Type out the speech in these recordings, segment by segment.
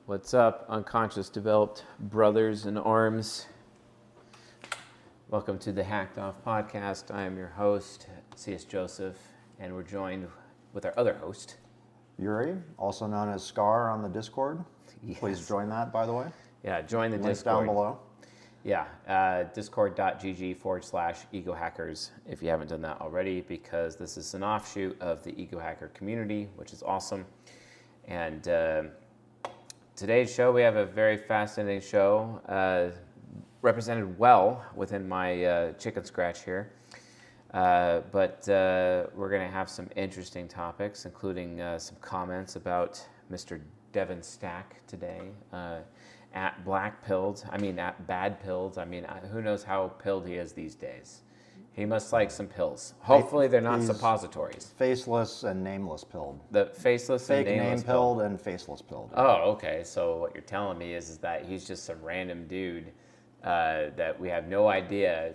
What's up, unconscious developed brothers in arms? Welcome to the Hacked Off podcast. I am your host, CS Joseph, and we're joined with our other host, Yuri, also known as Skar on the Discord. Yes. Please join that, by the way. Yeah, join the Links Discord. down below. Yeah, discord.gg/ego hackers if you haven't done that already, because this is an offshoot of the ego hacker community, which is awesome. And today's show, we have a very fascinating show, represented well within my chicken scratch here. But we're going to have some interesting topics, including some comments about Mr. Devon Stack today. At BlackPilled, at BadPilled. Who knows how pilled he is these days? He must like some pills. Hopefully they're not suppositories. Faceless and nameless pilled. The faceless Fake and nameless name pilled and faceless pilled. Oh, okay. So what you're telling me is that he's just some random dude that we have no idea.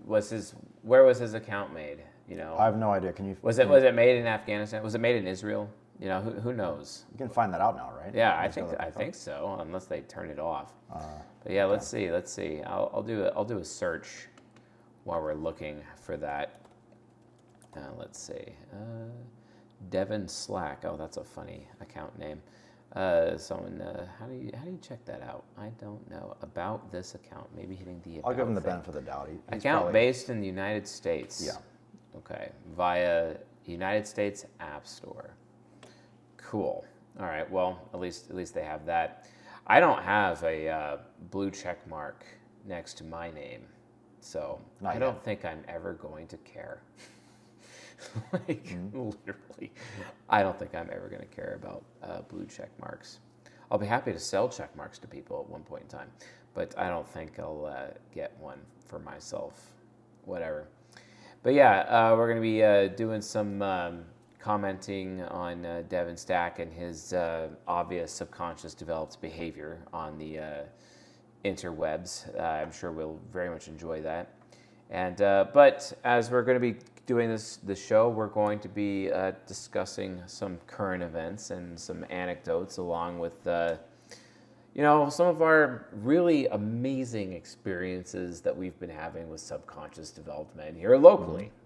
Where was his account made? You know, I have no idea. Can you? Was it made in Afghanistan? Was it made in Israel? You know, who knows? You can find that out now, right? Yeah, I think so, unless they turn it off. But yeah, okay. Let's see. I'll do a search while we're looking for that. Let's see. Devon Slack. Oh, that's a funny account name. How do you check that out? I don't know about this account. Maybe hitting the about I'll give him the thing. benefit of the doubt. Account based in the United States. Yeah. Okay. Via United States App Store. Cool. All right. Well, at least they have that. I don't have a blue check mark next to my name, so I don't think I'm ever going to care. Literally, I don't think I'm ever going to care about blue check marks. I'll be happy to sell check marks to people at one point in time, but I don't think I'll get one for myself. Whatever. But yeah, we're going to be doing some commenting on Devon Stack and his obvious subconscious developed behavior on the interwebs. I'm sure we'll very much enjoy that. And but as we're going to be doing this show, we're going to be discussing some current events and some anecdotes, along with some of our really amazing experiences that we've been having with subconscious development here locally. Mm-hmm.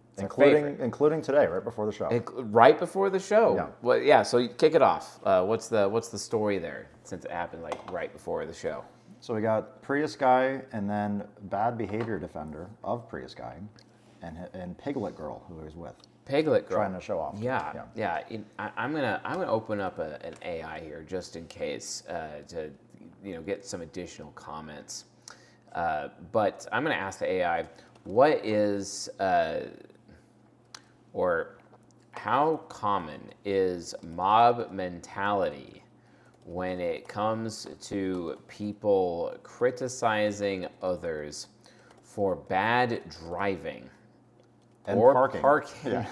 Including today, right before the show. Right before the show. Yeah. Well, yeah. So you kick it off. What's the story there, since it happened right before the show? So we got Prius Guy and then Bad Behavior Defender of Prius Guy, and Piglet Girl, who he was with. Piglet Girl. Trying to show off. Yeah. I'm gonna open up an AI here just in case to get some additional comments. But I'm gonna ask the AI, what is or how common is mob mentality when it comes to people criticizing others for bad driving and or parking. Yeah.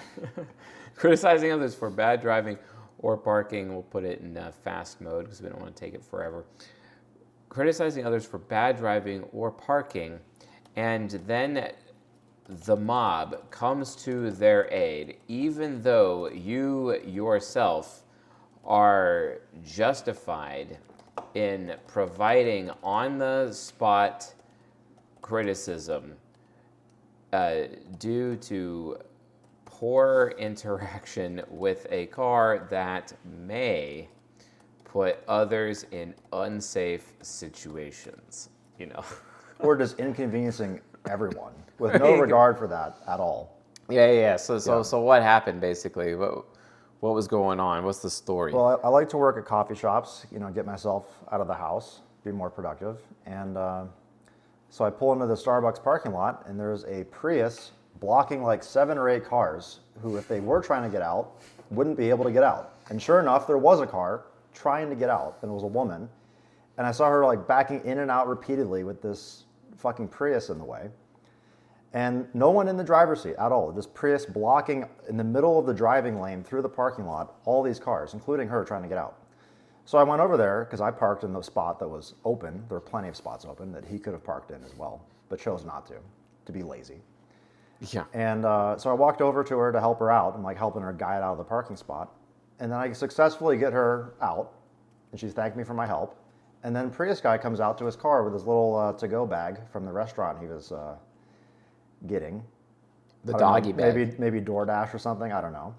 Criticizing others for bad driving or parking. We'll put it in fast mode because we don't want to take it forever. Criticizing others for bad driving or parking, and then the mob comes to their aid, even though you yourself are justified in providing on-the-spot criticism due to poor interaction with a car that may put others in unsafe situations, Or just inconveniencing everyone with no regard for that at all. Yeah. So what happened basically? What was going on? What's the story? Well, I like to work at coffee shops, get myself out of the house, be more productive. And so I pull into the Starbucks parking lot, and there's a Prius blocking like 7 or 8 cars who, if they were trying to get out, wouldn't be able to get out. And sure enough, there was a car trying to get out, and it was a woman. And I saw her like backing in and out repeatedly with this fucking Prius in the way. And no one in the driver's seat at all. This Prius blocking in the middle of the driving lane through the parking lot, all these cars, including her trying to get out. So I went over there because I parked in the spot that was open. There were plenty of spots open that he could have parked in as well, but chose not to be lazy. Yeah. And so I walked over to her to help her out. I'm like helping her guide out of the parking spot. And then I successfully get her out, and she's thanked me for my help. And then Prius Guy comes out to his car with his little to-go bag from the restaurant he was getting. The I don't doggy know, bag. maybe DoorDash or something. I don't know.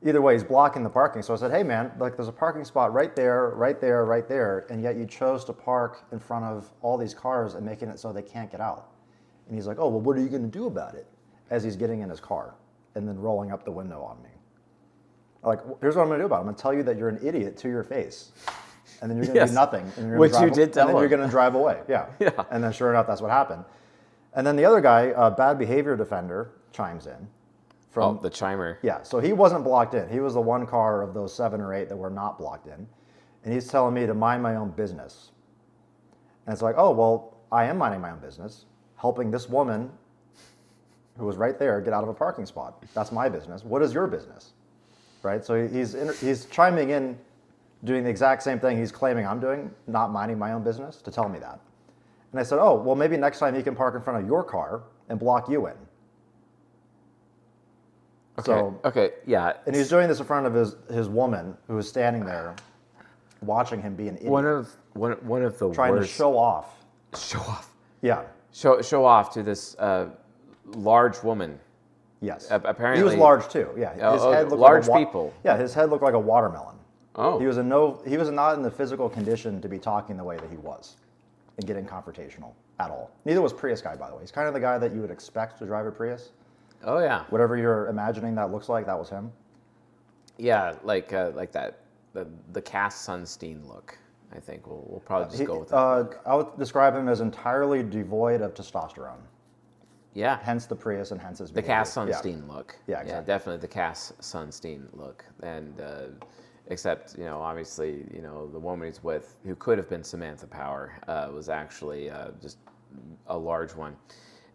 Either way, he's blocking the parking. So I said, hey, man, like there's a parking spot right there, right there, right there. And yet you chose to park in front of all these cars and making it so they can't get out. And he's like, oh, well, what are you going to do about it? As he's getting in his car and then rolling up the window on me. Like, here's what I'm going to do about it. I'm going to tell you that you're an idiot to your face. And then you're going to do nothing. And you're Which drive, you did tell And then him. you're going to drive away. Yeah. Yeah. And then sure enough, that's what happened. And then the other guy, bad behavior defender, chimes in. The chimer. Yeah, so he wasn't blocked in. He was the one car of those 7 or 8 that were not blocked in. And he's telling me to mind my own business. And it's like, oh, well, I am minding my own business, helping this woman who was right there get out of a parking spot. That's my business. What is your business? Right? So he's chiming in, doing the exact same thing he's claiming I'm doing, not minding my own business, to tell me that. And I said, oh, well, maybe next time he can park in front of your car and block you in. Okay. So, okay. Yeah. and he's doing this in front of his woman who was standing there watching him be an idiot. One of the trying worst. to show off. Show off. Yeah. Show off to this large woman. Yes. Apparently he was large too. Yeah. His head looked large like people. Yeah, his head looked like a watermelon. Oh. He was not in the physical condition to be talking the way that he was and getting confrontational at all. Neither was Prius Guy, by the way. He's kind of the guy that you would expect to drive a Prius. Oh yeah. Whatever you're imagining that looks like, that was him. Yeah, like that the Cass Sunstein look. I think we'll probably just go with that. I would describe him as entirely devoid of testosterone. Yeah. Hence the Prius and hence his The behavior. Cass Sunstein look. Yeah, exactly. Definitely the Cass Sunstein look. And except, obviously, the woman he's with, who could have been Samantha Power, was actually just a large one.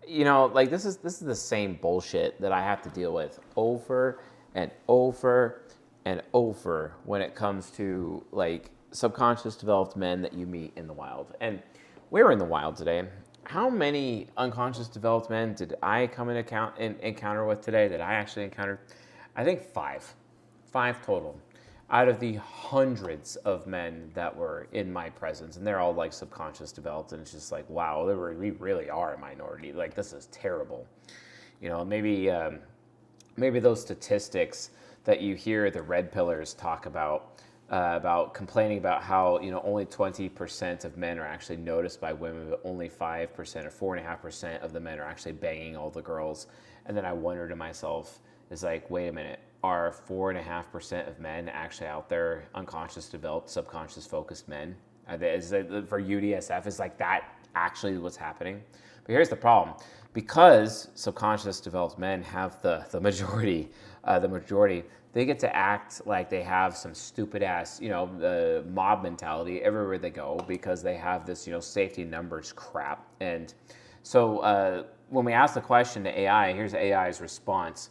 Like this is the same bullshit that I have to deal with over and over and over when it comes to like subconscious developed men that you meet in the wild. And we're in the wild today. How many unconscious developed men did I come encounter with today that I actually encountered? I think 5. 5 total. Out of the hundreds of men that were in my presence, and they're all like subconscious developed, and it's just like, wow, we really are a minority. Like, this is terrible. Maybe those statistics that you hear the red pillars talk about complaining about how only 20% of men are actually noticed by women, but only 5% or 4.5% of the men are actually banging all the girls. And then I wonder to myself, is like, wait a minute. Are 4.5% of men actually out there unconscious developed, subconscious focused men? For UDSF, is like that actually what's happening? But here's the problem. Because subconscious developed men have the majority, they get to act like they have some stupid ass, mob mentality everywhere they go because they have this, safety numbers crap. And so when we ask the question to AI, here's AI's response.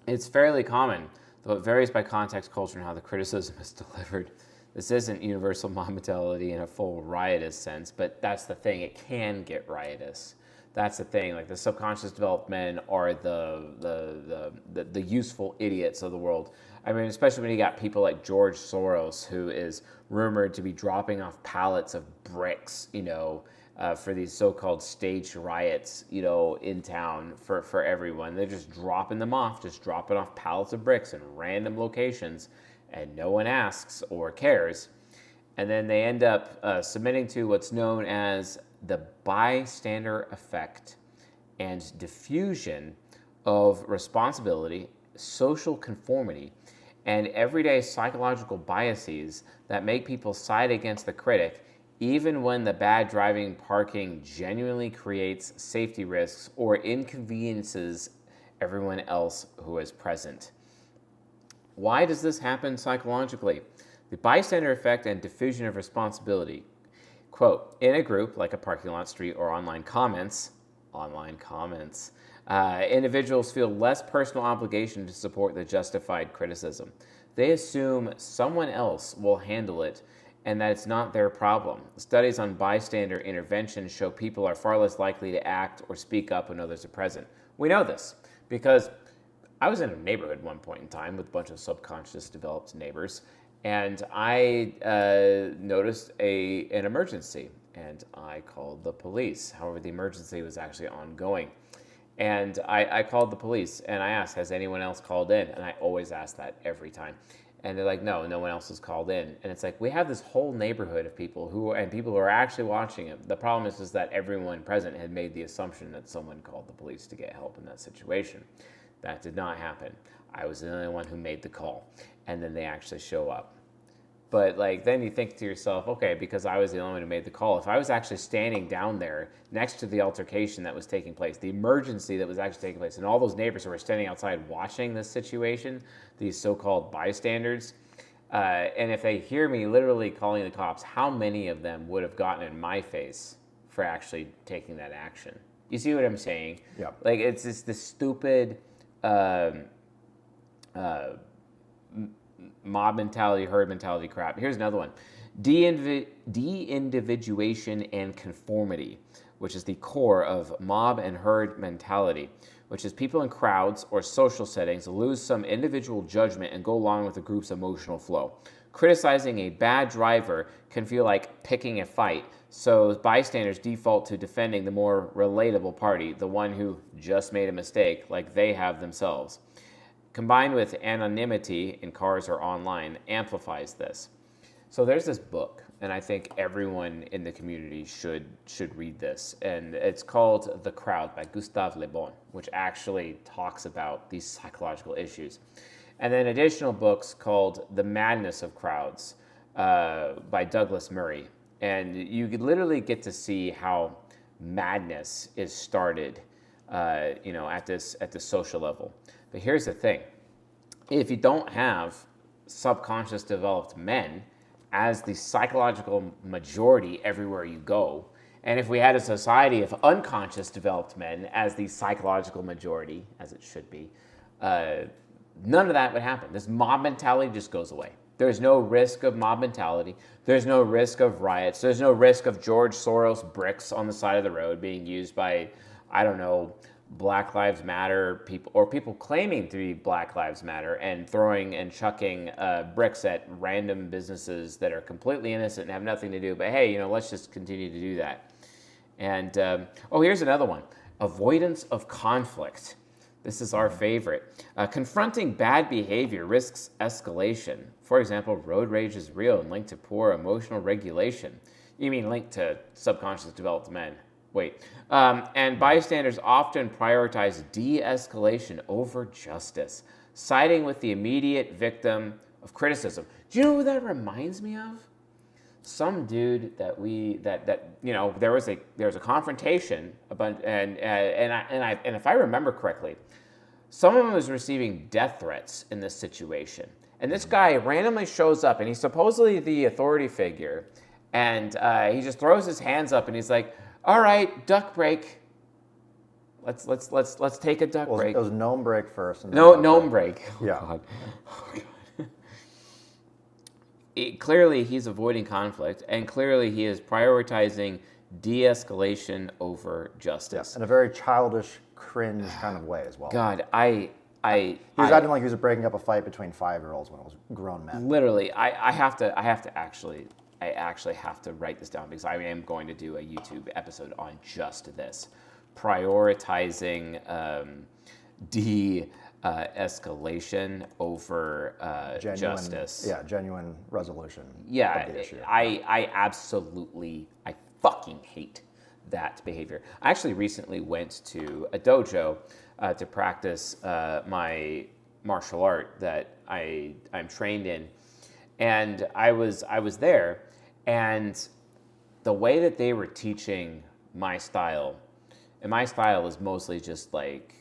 It's fairly common, though it varies by context, culture, and how the criticism is delivered. This isn't universal mob mentality in a full riotous sense, but that's the thing. It can get riotous. That's the thing. Like, the subconscious developed men are the useful idiots of the world. I mean, especially when you got people like George Soros, who is rumored to be dropping off pallets of bricks, for these so-called staged riots, in town for everyone. They're just dropping off pallets of bricks in random locations, and no one asks or cares. And then they end up submitting to what's known as the bystander effect and diffusion of responsibility, social conformity, and everyday psychological biases that make people side against the critic, even when the bad driving parking genuinely creates safety risks or inconveniences everyone else who is present. Why does this happen psychologically? The bystander effect and diffusion of responsibility. Quote, in a group like a parking lot, street, or online comments, individuals feel less personal obligation to support the justified criticism. They assume someone else will handle it and that it's not their problem. Studies on bystander intervention show people are far less likely to act or speak up when others are present. We know this because I was in a neighborhood at one point in time with a bunch of subconscious developed neighbors, And I noticed an emergency, and I called the police. However, the emergency was actually ongoing. And I called the police, and I asked, has anyone else called in? And I always ask that every time. And they're like, no one else has called in. And it's like, we have this whole neighborhood of people who are actually watching it. The problem is that everyone present had made the assumption that someone called the police to get help in that situation. That did not happen. I was the only one who made the call. And then they actually show up. But like, then you think to yourself, okay, because I was the only one who made the call, if I was actually standing down there next to the altercation that was taking place, the emergency that was actually taking place, and all those neighbors who were standing outside watching this situation, these so-called bystanders, and if they hear me literally calling the cops, how many of them would have gotten in my face for actually taking that action? You see what I'm saying? Yeah. Like, it's just this stupid mob mentality, herd mentality crap. Here's another one. De-individuation and conformity, which is the core of mob and herd mentality, which is people in crowds or social settings lose some individual judgment and go along with the group's emotional flow. Criticizing a bad driver can feel like picking a fight, so bystanders default to defending the more relatable party, the one who just made a mistake, like they have themselves. Combined with anonymity in cars or online, amplifies this. So there's this book, and I think everyone in the community should read this. And it's called The Crowd by Gustave Le Bon, which actually talks about these psychological issues. And then additional books called The Madness of Crowds by Douglas Murray. And you could literally get to see how madness is started, at this social level. But here's the thing. If you don't have subconscious developed men as the psychological majority everywhere you go, and if we had a society of unconscious developed men as the psychological majority, as it should be, none of that would happen. This mob mentality just goes away. There's no risk of mob mentality. There's no risk of riots. There's no risk of George Soros bricks on the side of the road being used by, I don't know, Black Lives Matter people, or people claiming to be Black Lives Matter and throwing and chucking bricks at random businesses that are completely innocent and have nothing to do. But hey, let's just continue to do that. And here's another one: avoidance of conflict. This is our favorite. Confronting bad behavior risks escalation. For example, road rage is real and linked to poor emotional regulation. You mean linked to subconscious developed men? Wait. And bystanders often prioritize de-escalation over justice, siding with the immediate victim of criticism. Do you know who that reminds me of? Some dude there was a confrontation, and if I remember correctly, someone was receiving death threats in this situation, and this guy randomly shows up, and he's supposedly the authority figure, and he just throws his hands up, and he's like, all right, duck break. Let's take a duck break. It was gnome break first. And No, gnome break. Oh, yeah. God. Oh, God. Clearly, he's avoiding conflict, and clearly he is prioritizing de-escalation over justice. Yeah, in a very childish, cringe kind of way as well. God, he was acting like he was breaking up a fight between 5-year-olds when it was grown men. Literally, I actually have to write this down because I am going to do a YouTube episode on just this. Prioritizing de-escalation over justice. Yeah, genuine resolution Yeah, of the issue. I fucking hate that behavior. I actually recently went to a dojo to practice my martial art that I'm trained in. And I was there, and the way that they were teaching my style, and my style is mostly just like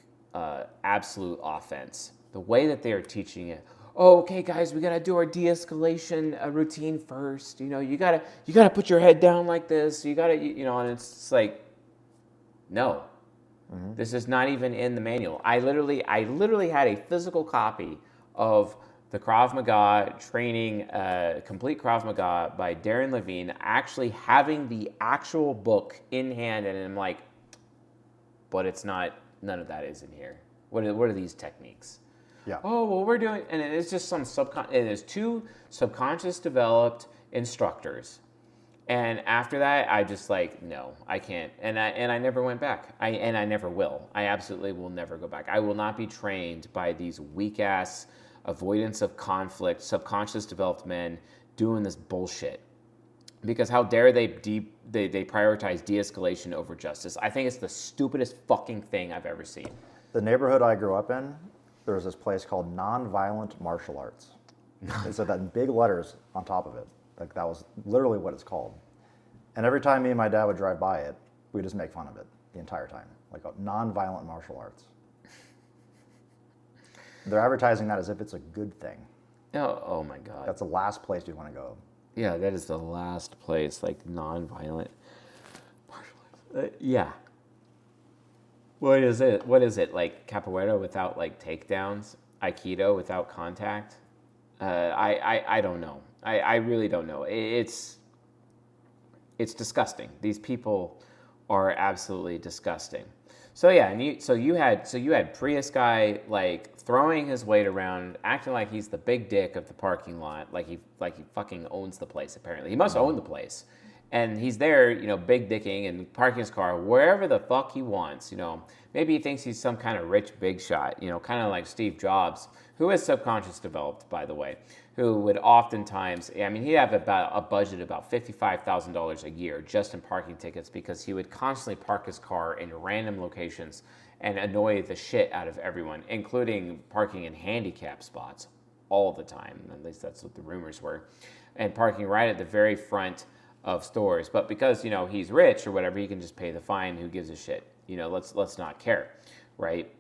absolute offense. The way that they are teaching it, okay, guys, we gotta do our de-escalation routine first. You gotta put your head down like this. You gotta, and it's just like, no, this is not even in the manual. I literally had a physical copy of the Krav Maga training, complete Krav Maga by Darren Levine, actually having the actual book in hand, and I'm like, but it's not. None of that is in here. What are these techniques? Yeah. Oh, well, we're doing, and it's just some it is two subconscious developed instructors. And after that, I just like, no, I can't. And I never went back. I never will. I absolutely will never go back. I will not be trained by these weak ass avoidance of conflict, subconscious developed men doing this bullshit. Because how dare they prioritize de-escalation over justice? I think it's the stupidest fucking thing I've ever seen. The neighborhood I grew up in, there was this place called Nonviolent Martial Arts. It said that in big letters on top of it. Like that was literally what it's called. And every time me and my dad would drive by it, we'd just make fun of it the entire time. Like a nonviolent martial arts. They're advertising that as if it's a good thing. Oh my God. That's the last place you want to go. Yeah, that is the last place, like nonviolent martial arts. Yeah. What is it? What is it? Like capoeira without like takedowns? Aikido without contact? I don't know. I really don't know. It's disgusting. These people are absolutely disgusting. So yeah, and you had Prius Guy like throwing his weight around, acting like he's the big dick of the parking lot, like he fucking owns the place. Apparently, he must own the place, and he's there, big dicking and parking his car wherever the fuck he wants. Maybe he thinks he's some kind of rich big shot, kind of like Steve Jobs, who is subconscious developed, by the way, who would oftentimes, he'd have about a budget about $55,000 a year just in parking tickets because he would constantly park his car in random locations and annoy the shit out of everyone, including parking in handicap spots all the time. At least that's what the rumors were. And parking right at the very front of stores. But because, he's rich or whatever, he can just pay the fine. Who gives a shit? Let's not care, right?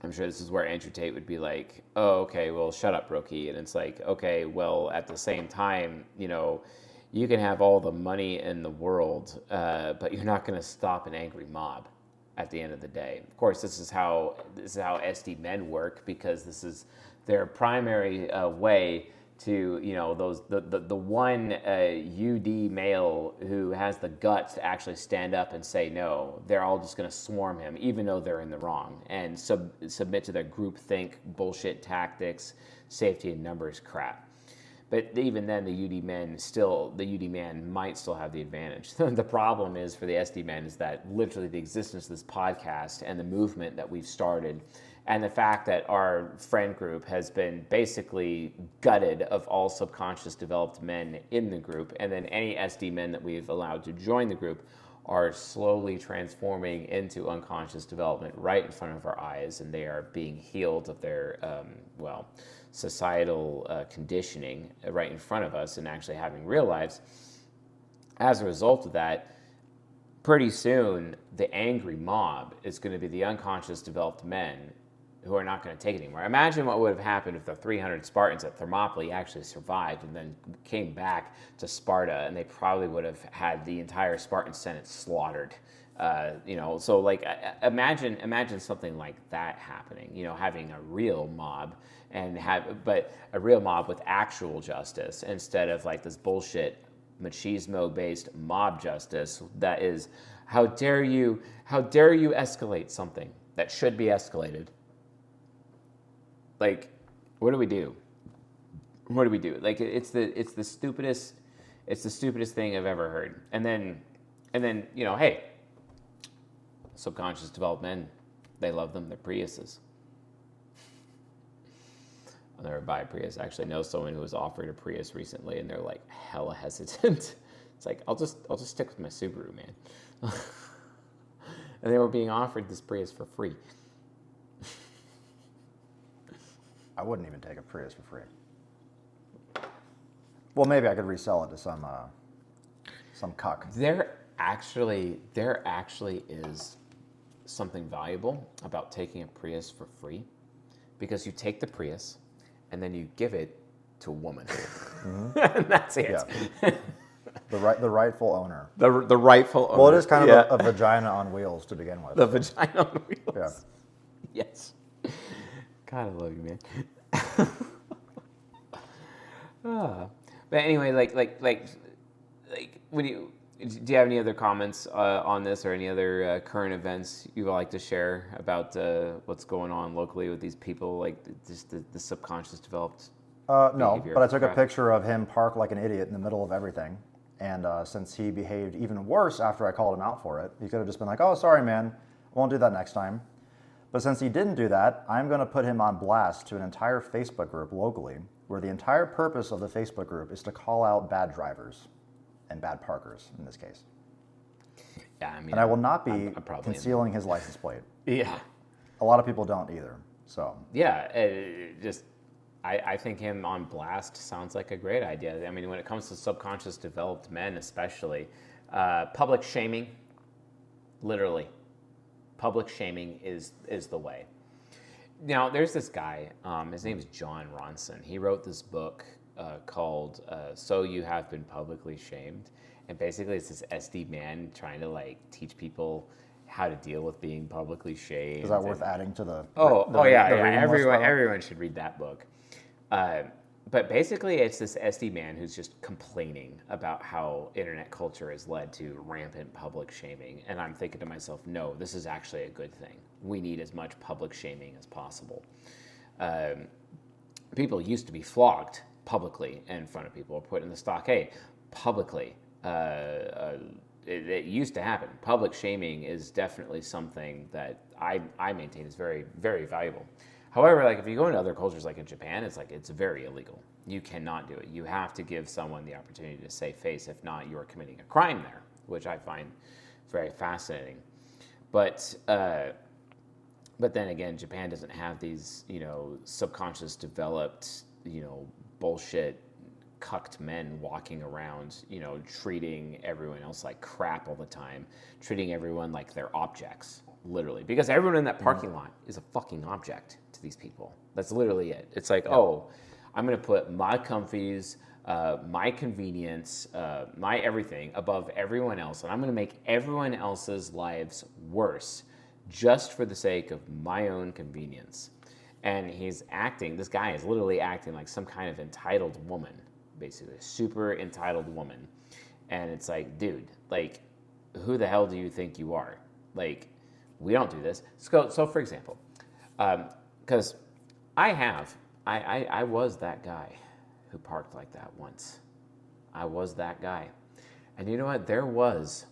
I'm sure this is where Andrew Tate would be like, oh, okay, well, shut up, rookie. And it's like, okay, well, at the same time, you can have all the money in the world, but you're not going to stop an angry mob at the end of the day. Of course, this is how SD men work, because this is their primary way to, the one UD male who has the guts to actually stand up and say no. They're all just going to swarm him, even though they're in the wrong, and submit to their groupthink bullshit tactics, safety in numbers crap. But even then, the UD man might still have the advantage. The problem is for the SD men is that literally the existence of this podcast and the movement that we've started, and the fact that our friend group has been basically gutted of all subconscious developed men in the group, and then any SD men that we've allowed to join the group are slowly transforming into unconscious development right in front of our eyes, and they are being healed of their, societal conditioning right in front of us and actually having real lives. As a result of that, pretty soon the angry mob is going to be the unconscious developed men who are not going to take it anymore. Imagine what would have happened if the 300 Spartans at Thermopylae actually survived and then came back to Sparta, and they probably would have had the entire Spartan Senate slaughtered. So like imagine something like that happening. Having a real mob but a real mob with actual justice instead of like this bullshit machismo-based mob justice that is, how dare you escalate something that should be escalated. Like, what do we do? What do we do? Like, it's the stupidest thing I've ever heard. And then, hey, subconscious developed men, they love them. They're Priuses. I'll never buy a Prius. I actually know someone who was offered a Prius recently, and they're like hella hesitant. It's like, I'll just stick with my Subaru, man. And they were being offered this Prius for free. I wouldn't even take a Prius for free. Well, maybe I could resell it to some cuck. There actually is something valuable about taking a Prius for free, because you take the Prius and then you give it to a woman. Mm-hmm. And that's it. Yeah. The rightful owner. The rightful owner. Well, it is kind of a vagina on wheels to begin with. The vagina on wheels. Yeah. Yes. God, I love you, man. But anyway, like when Do you have any other comments on this or any other current events you would like to share about what's going on locally with these people, like just the subconscious developed No, behavior but I took a crap? picture of him parked like an idiot in the middle of everything. And since he behaved even worse after I called him out for it, he could have just been like, oh, sorry, man, won't do that next time. But since he didn't do that, I'm going to put him on blast to an entire Facebook group locally, where the entire purpose of the Facebook group is to call out bad drivers and bad parkers in this case. Yeah, I mean, And I will not be I'm probably concealing his license plate. Yeah. A lot of people don't either. So Yeah, I think him on blast sounds like a great idea. I mean, when it comes to subconscious developed men, especially, public shaming, literally, public shaming is the way. Now, there's this guy, his name is John Ronson. He wrote this book called So You Have Been Publicly Shamed. And basically it's this SD man trying to like teach people how to deal with being publicly shamed. is that worth adding to the Yeah. reading list, though? Everyone should read that book. But basically, it's this SD man who's just complaining about how internet culture has led to rampant public shaming. And I'm thinking to myself, no, this is actually a good thing. We need as much public shaming as possible. People used to be flogged publicly in front of people, or put in the stockade publicly. It used to happen. Public shaming is definitely something that I maintain is very, very valuable. However, like if you go into other cultures, like in Japan, it's very illegal. You cannot do it. You have to give someone the opportunity to save face. If not, you are committing a crime there, which I find very fascinating. But then again, Japan doesn't have these, subconscious developed, bullshit cucked men walking around, treating everyone else like crap all the time, treating everyone like they're objects, literally. Because everyone in that parking lot is a fucking object to these people. That's literally it. It's like, oh, I'm going to put my comfies, my convenience, my everything above everyone else, and I'm going to make everyone else's lives worse just for the sake of my own convenience. And this guy is literally acting like some kind of entitled woman, basically a super entitled woman. And it's like, dude, like, who the hell do you think you are? Like, we don't do this. So for example, because I was that guy who parked like that once. I was that guy. And you know what? There was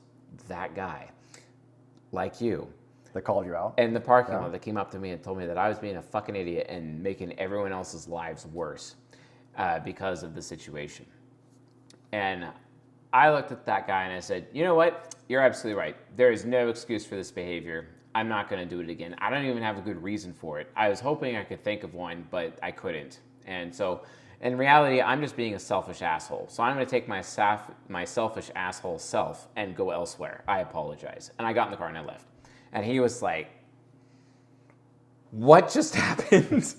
that guy like you. They called you out? In the parking lot that came up to me and told me that I was being a fucking idiot and making everyone else's lives worse because of the situation. And I looked at that guy and I said, you know what? You're absolutely right. There is no excuse for this behavior. I'm not going to do it again. I don't even have a good reason for it. I was hoping I could think of one, but I couldn't. And so in reality, I'm just being a selfish asshole. So I'm going to take my selfish asshole self and go elsewhere. I apologize. And I got in the car and I left. And he was like, what just happened?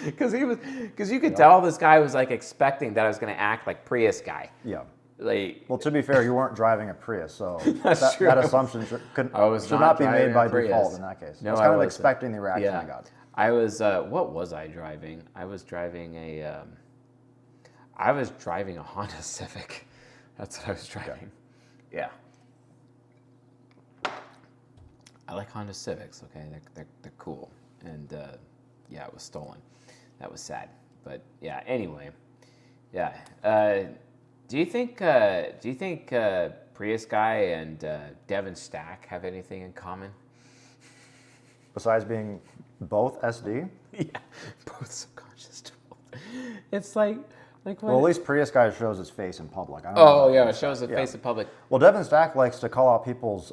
Because you could tell this guy was like expecting that I was going to act like Prius Guy. Yeah. Like, well, to be fair, you weren't driving a Prius, so true. that assumption should not be made by default in that case. No, I was kind of expecting the reaction I got. I was, what was I driving? I was driving a Honda Civic. That's what I was driving. Yeah. I like Honda Civics, okay? They're cool. And it was stolen. That was sad. But yeah, anyway. Yeah. Do you think Prius Guy and Devon Stack have anything in common? Besides being both SD? Yeah, both subconscious. It's like what? Well, at least Prius Guy shows his face in public. It shows his face in public. Well, Devon Stack likes to call out people's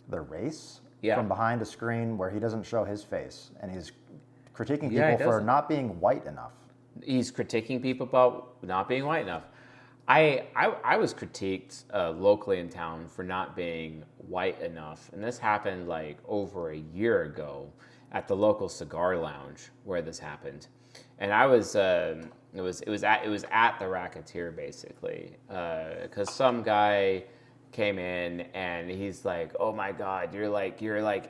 their race Yeah. from behind a screen where he doesn't show his face, and he's critiquing people for not being white enough. He's critiquing people about not being white enough. I was critiqued locally in town for not being white enough, and this happened like over a year ago at the local cigar lounge where this happened, and I was it was at the Racketeer basically because some guy came in and he's like, oh my God, you're like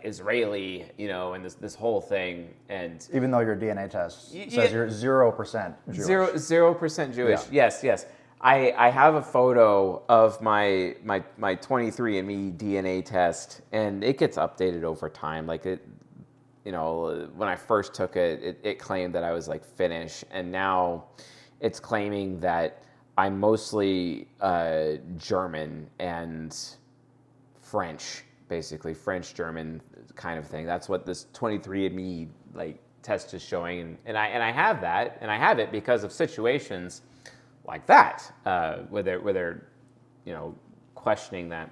Israeli, and this whole thing. And even though your DNA test says you're 0% Jewish. 0% Jewish. Yeah. Yes. I have a photo of my 23andMe DNA test, and it gets updated over time. Like it, when I first took it, it claimed that I was like Finnish, and now it's claiming that I'm mostly German and French, basically French German kind of thing. That's what this 23andMe like test is showing, and I have that, and I have it because of situations like that, where they're questioning that.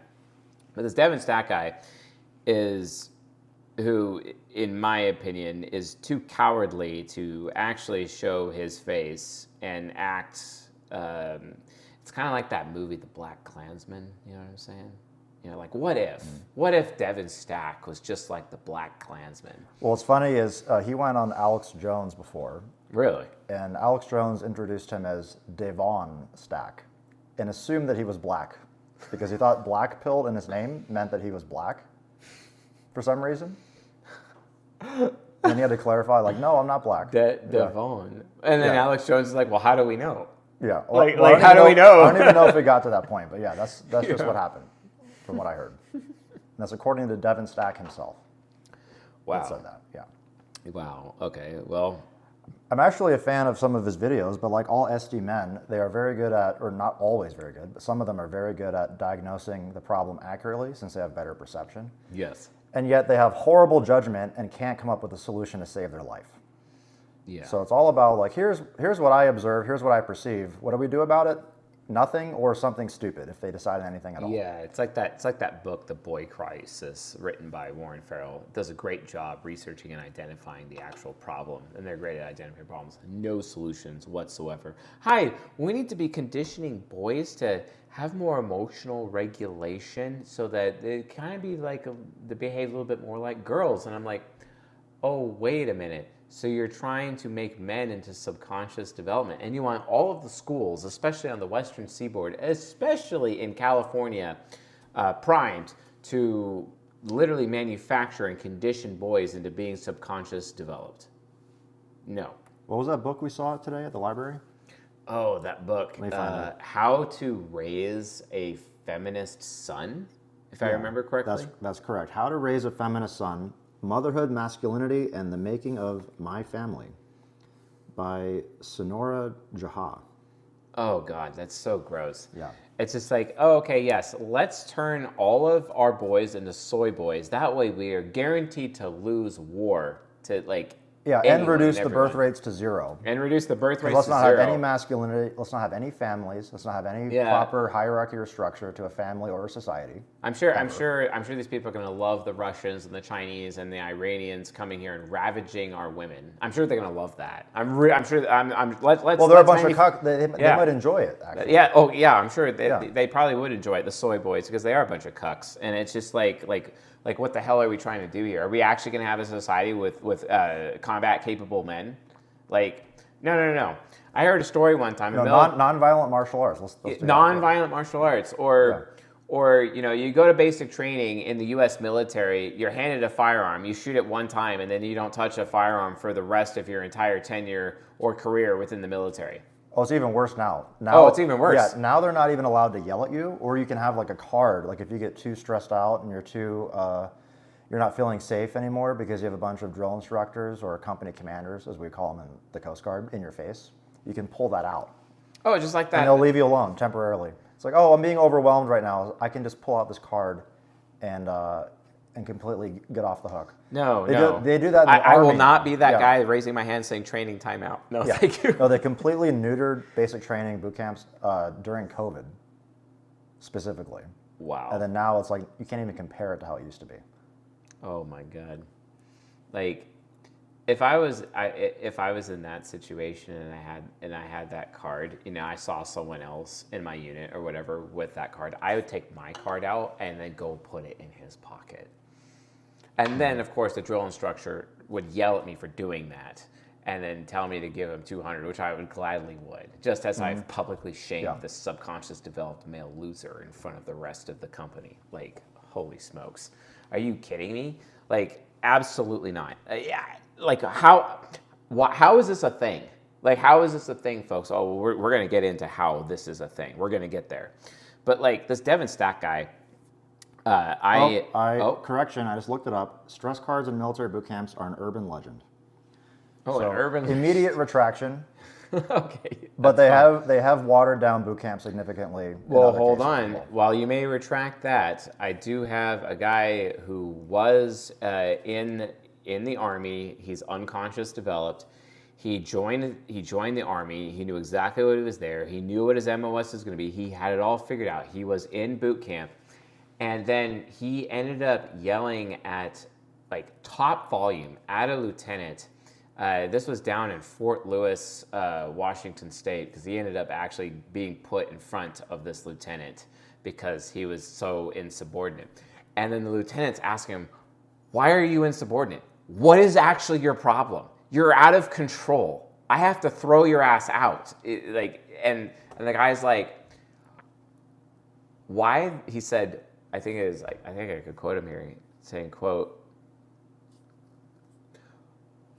But this Devon Stack guy is who, in my opinion, is too cowardly to actually show his face and act. It's kind of like that movie, The Black Klansman. You know what I'm saying? Like what if Devon Stack was just like the Black Klansman? Well, what's funny is he went on Alex Jones before. Really? And Alex Jones introduced him as Devon Stack and assumed that he was black because he thought BlackPilled in his name meant that he was black for some reason. And he had to clarify, like, no, I'm not black. Devon. And then Alex Jones is like, well, how do we know? Yeah. Well, how do we know? I don't even know if it got to that point, but yeah, that's just what happened from what I heard. And that's according to Devon Stack himself. Wow. That said that, yeah. Wow. Okay. Well, I'm actually a fan of some of his videos, but like all SD men, they are very good at, or not always very good, but some of them are very good at diagnosing the problem accurately since they have better perception. yes. And yet they have horrible judgment and can't come up with a solution to save their life. Yeah. So it's all about like, here's what I observe, here's what I perceive. What do we do about it? Nothing or something stupid if they decide anything at all. Yeah, it's like that book, The Boy Crisis, written by Warren Farrell. It does a great job researching and identifying the actual problem, and they're great at identifying problems. No solutions whatsoever. Hi, we need to be conditioning boys to have more emotional regulation so that they kind of be like they behave a little bit more like girls. And I'm like, oh, wait a minute. So you're trying to make men into subconscious development, and you want all of the schools, especially on the Western Seaboard, especially in California, primed to literally manufacture and condition boys into being subconscious developed. No. What was that book we saw today at the library? Oh, that book. Let me find it. How to Raise a Feminist Son, if I remember correctly. That's correct. How to Raise a Feminist Son, Motherhood, Masculinity, and the Making of My Family by Sonora Jaha. Oh, God, that's so gross. Yeah. It's just like, oh, okay, yes, let's turn all of our boys into soy boys. That way we are guaranteed to lose war to, like, yeah, and reduce the birth rates to zero. And reduce the birth rates Let's to not zero. have any masculinity. Let's not have any families. Let's not have any proper hierarchy or structure to a family or a society. I'm sure these people are going to love the Russians and the Chinese and the Iranians coming here and ravaging our women. I'm sure they're going to love that. Let's. Well, they're a bunch of cucks. They might enjoy it, actually. Yeah. Oh, yeah. I'm sure they probably would enjoy it, the soy boys, because they are a bunch of cucks, and it's just like, what the hell are we trying to do here? Are we actually going to have a society with combat-capable men? Like, no. I heard a story one time. Non-violent martial arts. Let's do non-violent martial arts, or you go to basic training in the U.S. military. You're handed a firearm. You shoot it one time, and then you don't touch a firearm for the rest of your entire tenure or career within the military. Oh, it's even worse now. It's even worse. Yeah, now they're not even allowed to yell at you, or you can have like a card. Like if you get too stressed out and you're not feeling safe anymore because you have a bunch of drill instructors or company commanders, as we call them in the Coast Guard, in your face, you can pull that out. Oh, just like that. And they'll leave you alone temporarily. It's like, oh, I'm being overwhelmed right now. I can just pull out this card and completely get off the hook. No. They do that in the I Army. will not be that guy raising my hand saying training timeout. No, thank you. No, they completely neutered basic training boot camps during COVID, specifically. Wow. And then now it's like you can't even compare it to how it used to be. Oh my God. Like, if I was in that situation and I had that card, I saw someone else in my unit or whatever with that card, I would take my card out and then go put it in his pocket. And then, of course, the drill instructor would yell at me for doing that and then tell me to give him 200, which I would gladly would, just as I've publicly shamed this subconscious developed male loser in front of the rest of the company. Like, holy smokes. Are you kidding me? Like, absolutely not. Like, how is this a thing? Like, how is this a thing, folks? Oh, well, we're going to get into how this is a thing. We're going to get there. But, like, this Devon Stack guy, correction, I just looked it up. Stress cards in military boot camps are an urban legend. Oh, so, an urban immediate retraction. Okay. But they have watered down boot camp significantly. Well, hold on. While you may retract that, I do have a guy who was in the Army. He's unconscious developed. He joined the Army. He knew exactly what he was there. He knew what his MOS was going to be. He had it all figured out. He was in boot camp. And then he ended up yelling at, like, top volume at a lieutenant. This was down in Fort Lewis, Washington State, because he ended up actually being put in front of this lieutenant because he was so insubordinate. And then the lieutenant's asking him, why are you insubordinate? What is actually your problem? You're out of control. I have to throw your ass out. And the guy's like, why? He said, I think I could quote him here, saying, quote,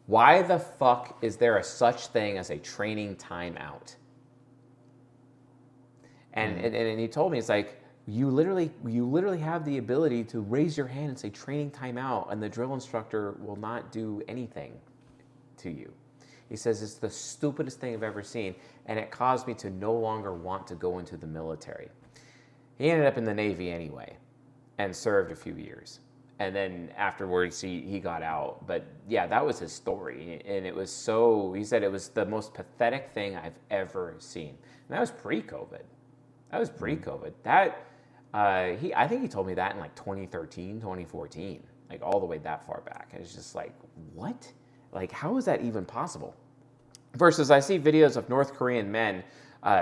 why the fuck is there a such thing as a training timeout? And he told me, it's like, you literally have the ability to raise your hand and say training timeout, and the drill instructor will not do anything to you. He says, it's the stupidest thing I've ever seen, and it caused me to no longer want to go into the military. He ended up in the Navy anyway and served a few years. And then afterwards, he got out. But yeah, that was his story. And it was he said it was the most pathetic thing I've ever seen. And that was pre-COVID. I think he told me that in like 2013, 2014, like all the way that far back. And it's just like, what? Like, how is that even possible? Versus I see videos of North Korean men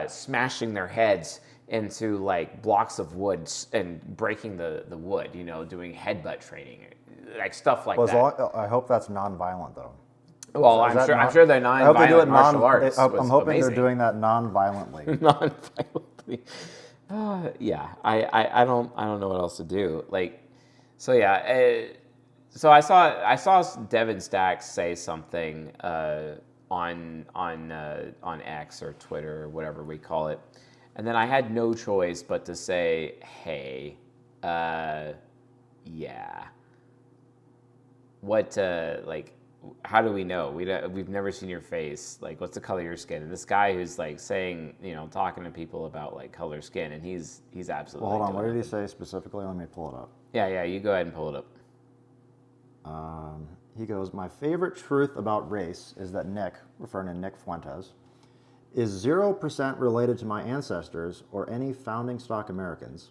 smashing their heads into like blocks of wood and breaking the wood, doing headbutt training, like stuff like that. I hope that's non-violent though. Well, I'm sure they're non-violent martial arts. I'm hoping they're doing that non-violently. Non-violently. Yeah, I don't know what else to do. Like, so yeah. So I saw Devon Stack say something on X or Twitter or whatever we call it. And then I had no choice but to say, hey, yeah. What, how do we know? We've never seen your face. Like, what's the color of your skin? And this guy who's, like, saying, talking to people about, like, color skin, and he's absolutely... Well, hold on. What did he say specifically? Let me pull it up. Yeah, you go ahead and pull it up. He goes, my favorite truth about race is that Nick, referring to Nick Fuentes, is 0% related to my ancestors or any founding stock Americans,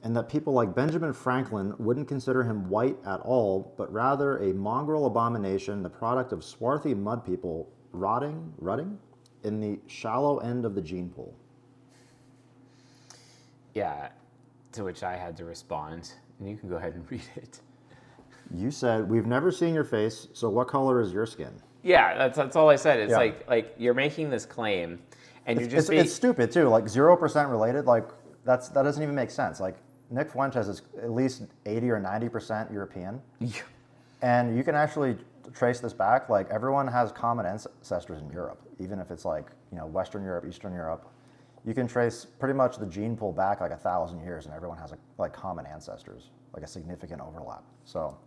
and that people like Benjamin Franklin wouldn't consider him white at all, but rather a mongrel abomination, the product of swarthy mud people rotting in the shallow end of the gene pool. Yeah, to which I had to respond, and you can go ahead and read it. You said, we've never seen your face, so what color is your skin? Yeah, that's all I said. It's like you're making this claim, and it's stupid too. Like 0% related. Like that doesn't even make sense. Like Nick Fuentes is at least 80 or 90% European, and you can actually trace this back. Like everyone has common ancestors in Europe, even if it's like Western Europe, Eastern Europe. You can trace pretty much the gene pool back like 1,000 years, and everyone has like common ancestors, like a significant overlap. So.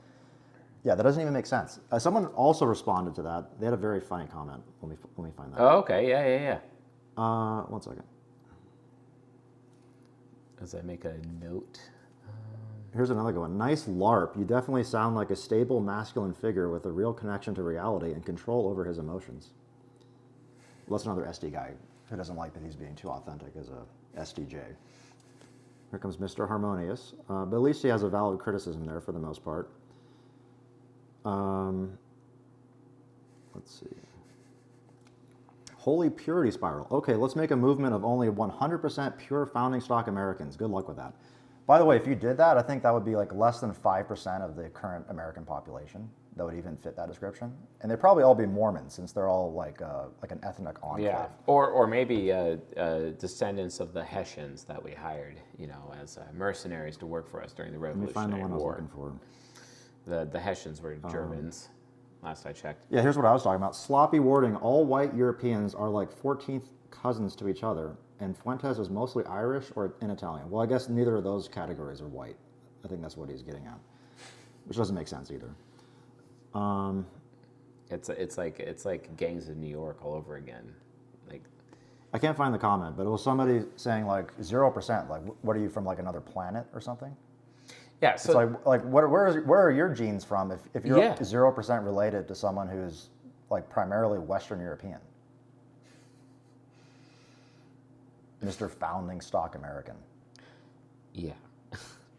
Yeah, that doesn't even make sense. Someone also responded to that. They had a very funny comment. Let me find that. Oh, okay. Yeah. 1 second. As I make a note. Here's another good one. Nice LARP. You definitely sound like a stable masculine figure with a real connection to reality and control over his emotions. Well, that's another SD guy who doesn't like that he's being too authentic as a SDJ. Here comes Mr. Harmonious. But at least he has a valid criticism there for the most part. Let's see. Holy purity spiral. Okay, let's make a movement of only 100% pure founding stock Americans. Good luck with that. By the way, if you did that, I think that would be like less than 5% of the current American population that would even fit that description. And they'd probably all be Mormons since they're all like an ethnic enclave. Yeah, or maybe descendants of the Hessians that we hired, as mercenaries to work for us during the Revolutionary War. Let me find the one I was looking for. The Hessians were Germans. last I checked. Yeah, here's what I was talking about. Sloppy wording. All white Europeans are like 14th cousins to each other, and Fuentes is mostly Irish or in Italian. Well, I guess neither of those categories are white. I think that's what he's getting at, which doesn't make sense either. It's like Gangs of New York all over again. Like, I can't find the comment, but it was somebody saying like 0%. Like, what are you from, like another planet or something? yeah. It's So like where are your genes from if you're Yeah. 0% related to someone who's like primarily Western European? Mr. Founding Stock American. yeah.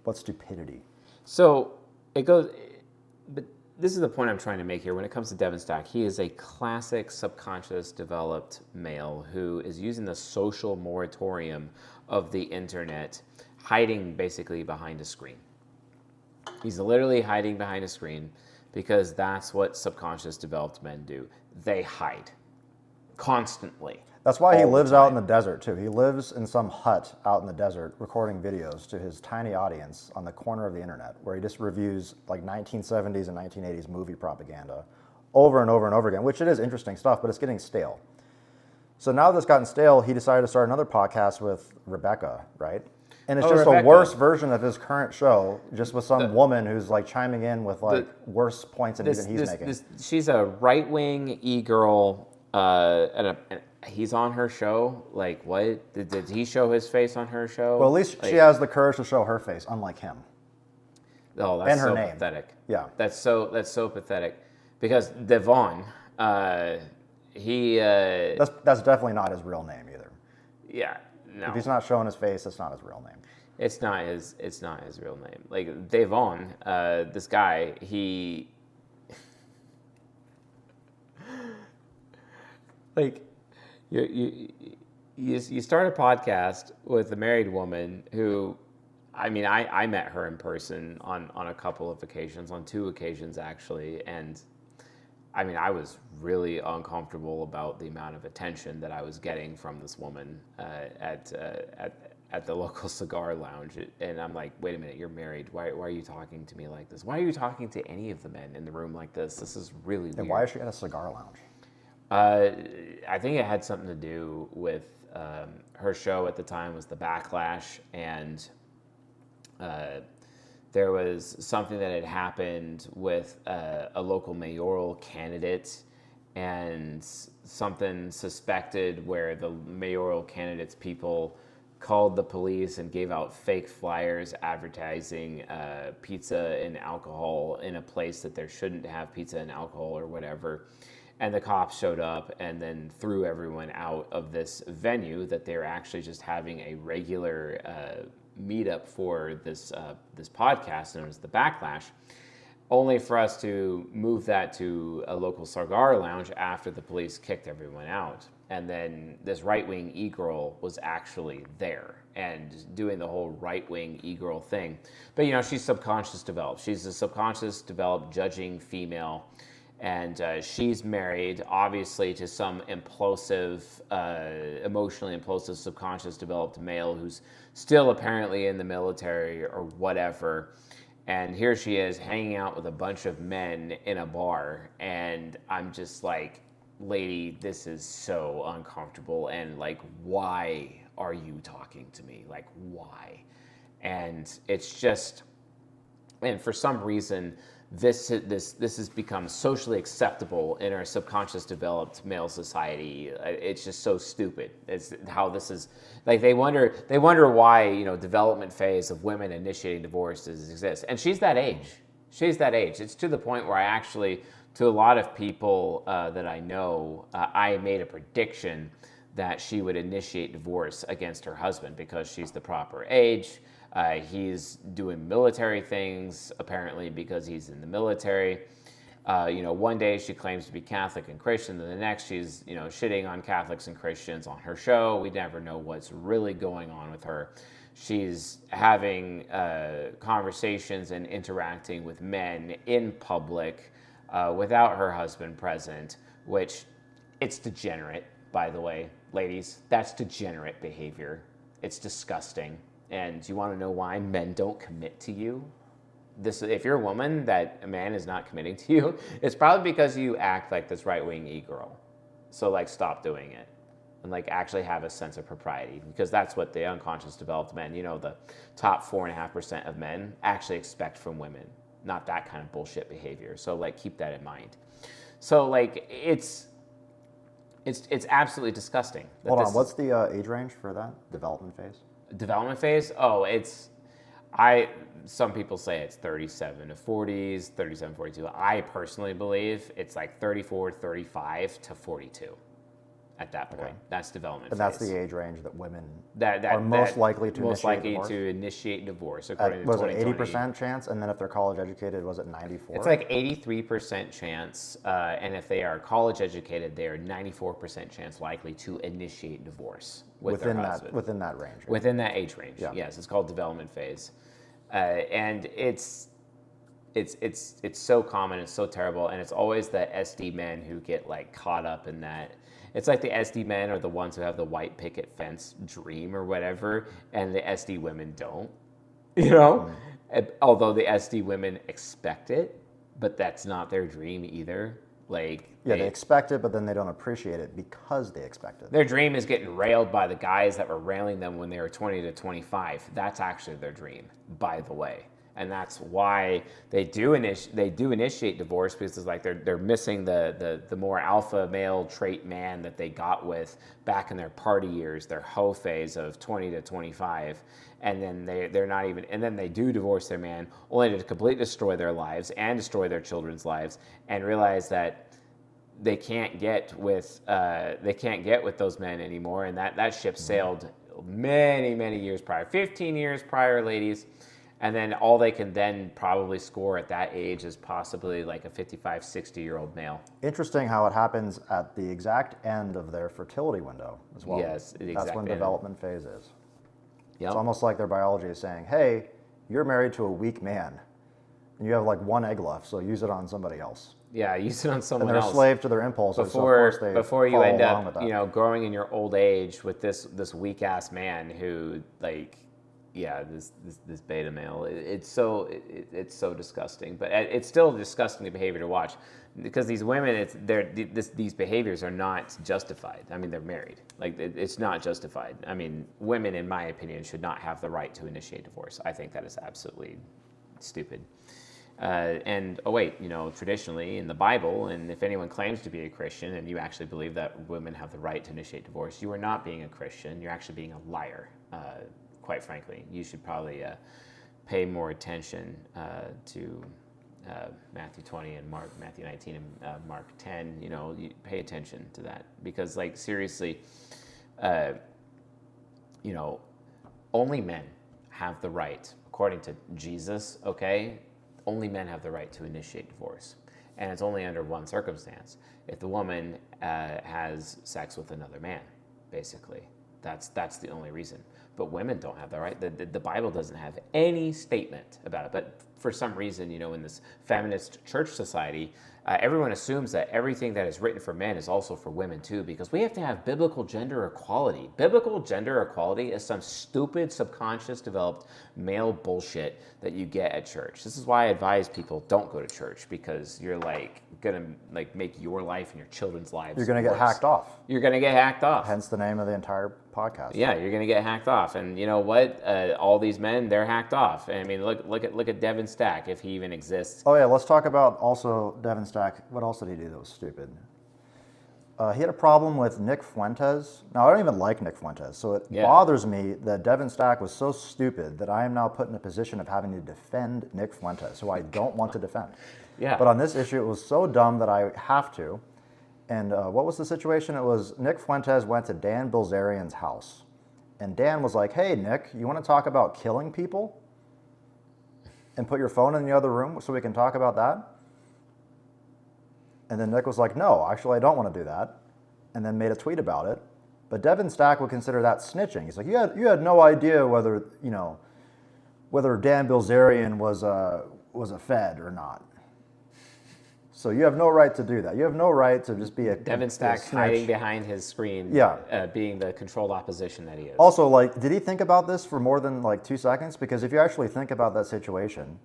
What stupidity. So it goes, but this is the point I'm trying to make here. When it comes to Devon Stack, he is a classic subconscious developed male who is using the social moratorium of the internet, hiding basically behind a screen. He's literally hiding behind a screen because that's what subconscious developed men do. They hide constantly. That's why he all the lives out in time. the desert too. He lives in some hut out in the desert recording videos to his tiny audience on the corner of the internet where he just reviews like 1970s and 1980s movie propaganda over and over and over again, which it is interesting stuff, but it's getting stale. So now that it's gotten stale, he decided to start another podcast with Rebecca, right? And it's just Rebecca. a worse version of his current show, just with some woman who's like chiming in with like worse points than even he's making. She's a right-wing e-girl, and he's on her show. Like, what? Did he show his face on her show? Well, at least Like, she has the courage to show her face, unlike him. Oh, that's and her so name. pathetic. Yeah. That's so pathetic. Because Devon, he... That's definitely not his real name either. yeah, no. If he's not showing his face, it's not his real name. It's not his real name. Like, Devon, this guy, he... like, you start a podcast with a married woman who, I mean, I met her in person on a couple of occasions, on 2 occasions actually, and I mean, I was really uncomfortable about the amount of attention that I was getting from this woman at the local cigar lounge, and I'm like, wait a minute, you're married. Why are you talking to me like this? Why are you talking to any of the men in the room like this? This is really weird. And why is she at a cigar lounge? I think it had something to do with her show at the time was The Backlash, and there was something that had happened with a local mayoral candidate, and something suspected where the mayoral candidate's people called the police and gave out fake flyers advertising pizza and alcohol in a place that there shouldn't have pizza and alcohol or whatever. And the cops showed up and then threw everyone out of this venue that they're actually just having a regular meetup for this podcast known as The Backlash, only for us to move that to a local cigar lounge after the police kicked everyone out. And then this right-wing e-girl was actually there and doing the whole right-wing e-girl thing. But, you know, she's subconscious developed. She's a subconscious developed judging female. And she's married, obviously, to some implosive, emotionally implosive, subconscious developed male who's still apparently in the military or whatever. And here she is hanging out with a bunch of men in a bar. And I'm just like, lady, this is so uncomfortable. And like, why are you talking to me? Like, why? And it's just, and for some reason, this has become socially acceptable in our subconscious developed male society. It's just so stupid. It's how this is, like, they wonder why, you know, development phase of women initiating divorce exists. And she's that age. She's that age. It's to the point where I actually, to a lot of people that I know, I made a prediction that she would initiate divorce against her husband because she's the proper age. He's doing military things, apparently, because he's in the military. You know, one day she claims to be Catholic and Christian, and the next she's, you know, shitting on Catholics and Christians on her show. We never know what's really going on with her. She's having conversations and interacting with men in public without her husband present, which it's degenerate, by the way, ladies. That's degenerate behavior. It's disgusting. And you want to know why men don't commit to you? if you're a woman that a man is not committing to you, it's probably because you act like this right-wing e-girl. So like stop doing it and like actually have a sense of propriety, because that's what the unconscious developed men, the top 4.5% of men actually expect from women, not that kind of bullshit behavior. So like keep that in mind. So like it's absolutely disgusting. Hold on, what's the age range for that development phase? Development phase? Oh, some people say it's 37 to 40s, 37, 42. I personally believe it's like 34, 35 to 42 at that point. Okay. That's development phase. And that's the age range that women are most likely to initiate divorce, according to 2020. Was it 80% chance? And then if they're college educated, was it 94? It's like 83% chance. And if they are college educated, they are 94% chance likely to initiate divorce within that range. Right? Within that age range. Yeah. Yes, it's called development phase. And it's so common, it's so terrible, and it's always the SD men who get like caught up in that. It's like the SD men are the ones who have the white picket fence dream or whatever, and the SD women don't, Although the SD women expect it, but that's not their dream either. Like they expect it, but then they don't appreciate it because they expect it. Their dream is getting railed by the guys that were railing them when they were 20 to 25. That's actually their dream, by the way. And that's why they do initiate divorce, because it's like they're missing the more alpha male trait man that they got with back in their party years, their hoe phase of 20 to 25. And then they're not even, and then they do divorce their man, only to completely destroy their lives and destroy their children's lives, and realize that they can't get with those men anymore. And that ship sailed many years prior, 15 years prior, ladies. And then all they can then probably score at that age is possibly like a 55, 60-year-old male. Interesting how it happens at the exact end of their fertility window as well. Yes, that's when development phase is. Yep. It's almost like their biology is saying, hey, you're married to a weak man, and you have like one egg left, so use it on somebody else. Yeah, use it on someone else. And they're a slave to their impulses. Before you end up, growing in your old age with this weak-ass man who, like... Yeah, this beta male. It's so disgusting, but it's still disgusting behavior to watch, because these women, these behaviors are not justified. I mean, they're married. Like it's not justified. I mean, women, in my opinion, should not have the right to initiate divorce. I think that is absolutely stupid. And traditionally in the Bible, and if anyone claims to be a Christian and you actually believe that women have the right to initiate divorce, you are not being a Christian. You're actually being a liar. Quite frankly, you should probably pay more attention to Matthew 20 and Matthew 19 and Mark 10. You pay attention to that, because, like, seriously, only men have the right, according to Jesus. Okay, only men have the right to initiate divorce, and it's only under one circumstance: if the woman has sex with another man. Basically, that's the only reason. But women don't have that right. The Bible doesn't have any statement about it. But for some reason, in this feminist church society, everyone assumes that everything that is written for men is also for women too, because we have to have biblical gender equality. Biblical gender equality is some stupid, subconscious developed male bullshit that you get at church. This is why I advise people don't go to church, because you're gonna make your life and your children's lives. You're gonna get hacked off. You're gonna get hacked off. Hence the name of the entire podcast. Yeah, you're gonna get hacked off, and you know what? All these men, they're hacked off. I mean, look at Devon Stack, if he even exists. Oh yeah, let's talk about also Devon Stack. What else did he do that was stupid? He had a problem with Nick Fuentes. Now, I don't even like Nick Fuentes, so it bothers me that Devon Stack was so stupid that I am now put in a position of having to defend Nick Fuentes, who I don't want to defend. Yeah. But on this issue, it was so dumb that I have to. And what was the situation? It was Nick Fuentes went to Dan Bilzerian's house. And Dan was like, hey, Nick, you want to talk about killing people? And put your phone in the other room so we can talk about that? And then Nick was like, no, actually, I don't want to do that. And then made a tweet about it. But Devon Stack would consider that snitching. He's like, you had no idea whether Dan Bilzerian was a Fed or not. So you have no right to do that. You have no right to just be a Devon Stack hiding behind his screen, being the controlled opposition that he is. Also, did he think about this for more than 2 seconds? Because if you actually think about that situation,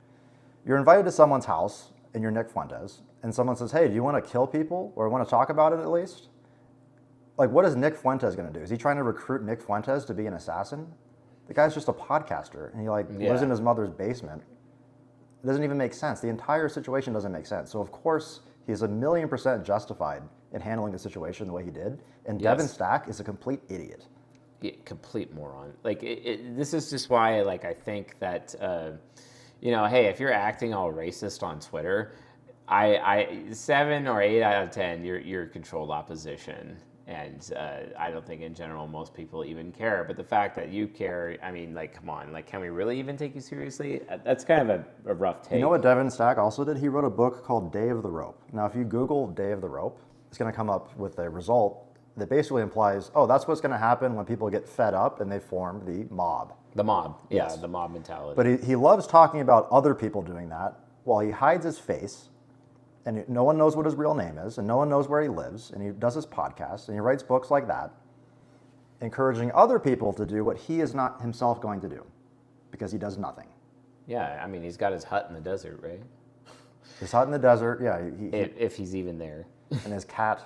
You're invited to someone's house and you're Nick Fuentes, and someone says, hey, do you want to kill people or want to talk about it at least? Like, what is Nick Fuentes going to do? Is he trying to recruit Nick Fuentes to be an assassin? The guy's just a podcaster, and he lives in his mother's basement. It doesn't even make sense. The entire situation doesn't make sense. So of course he's 1,000,000% justified in handling the situation the way he did. And Devon Stack is a complete idiot. Yeah, complete moron. Like this is just why, like, I think that hey, if you're acting all racist on Twitter, I 7 or 8 out of 10, you're controlled opposition. And I don't think in general most people even care. But the fact that you care, I mean, like, come on. Like, can we really even take you seriously? That's kind of a rough take. You know what Devon Stack also did? He wrote a book called Day of the Rope. Now, if you Google Day of the Rope, it's going to come up with a result that basically implies, oh, that's what's going to happen when people get fed up and they form the mob. The mob. Yeah, the mob mentality. But he loves talking about other people doing that while he hides his face. And no one knows what his real name is, and no one knows where he lives, and he does his podcast, and he writes books like that, encouraging other people to do what he is not himself going to do, because he does nothing. Yeah, I mean, he's got his hut in the desert, right? His hut in the desert, yeah. If he's even there. And his cat,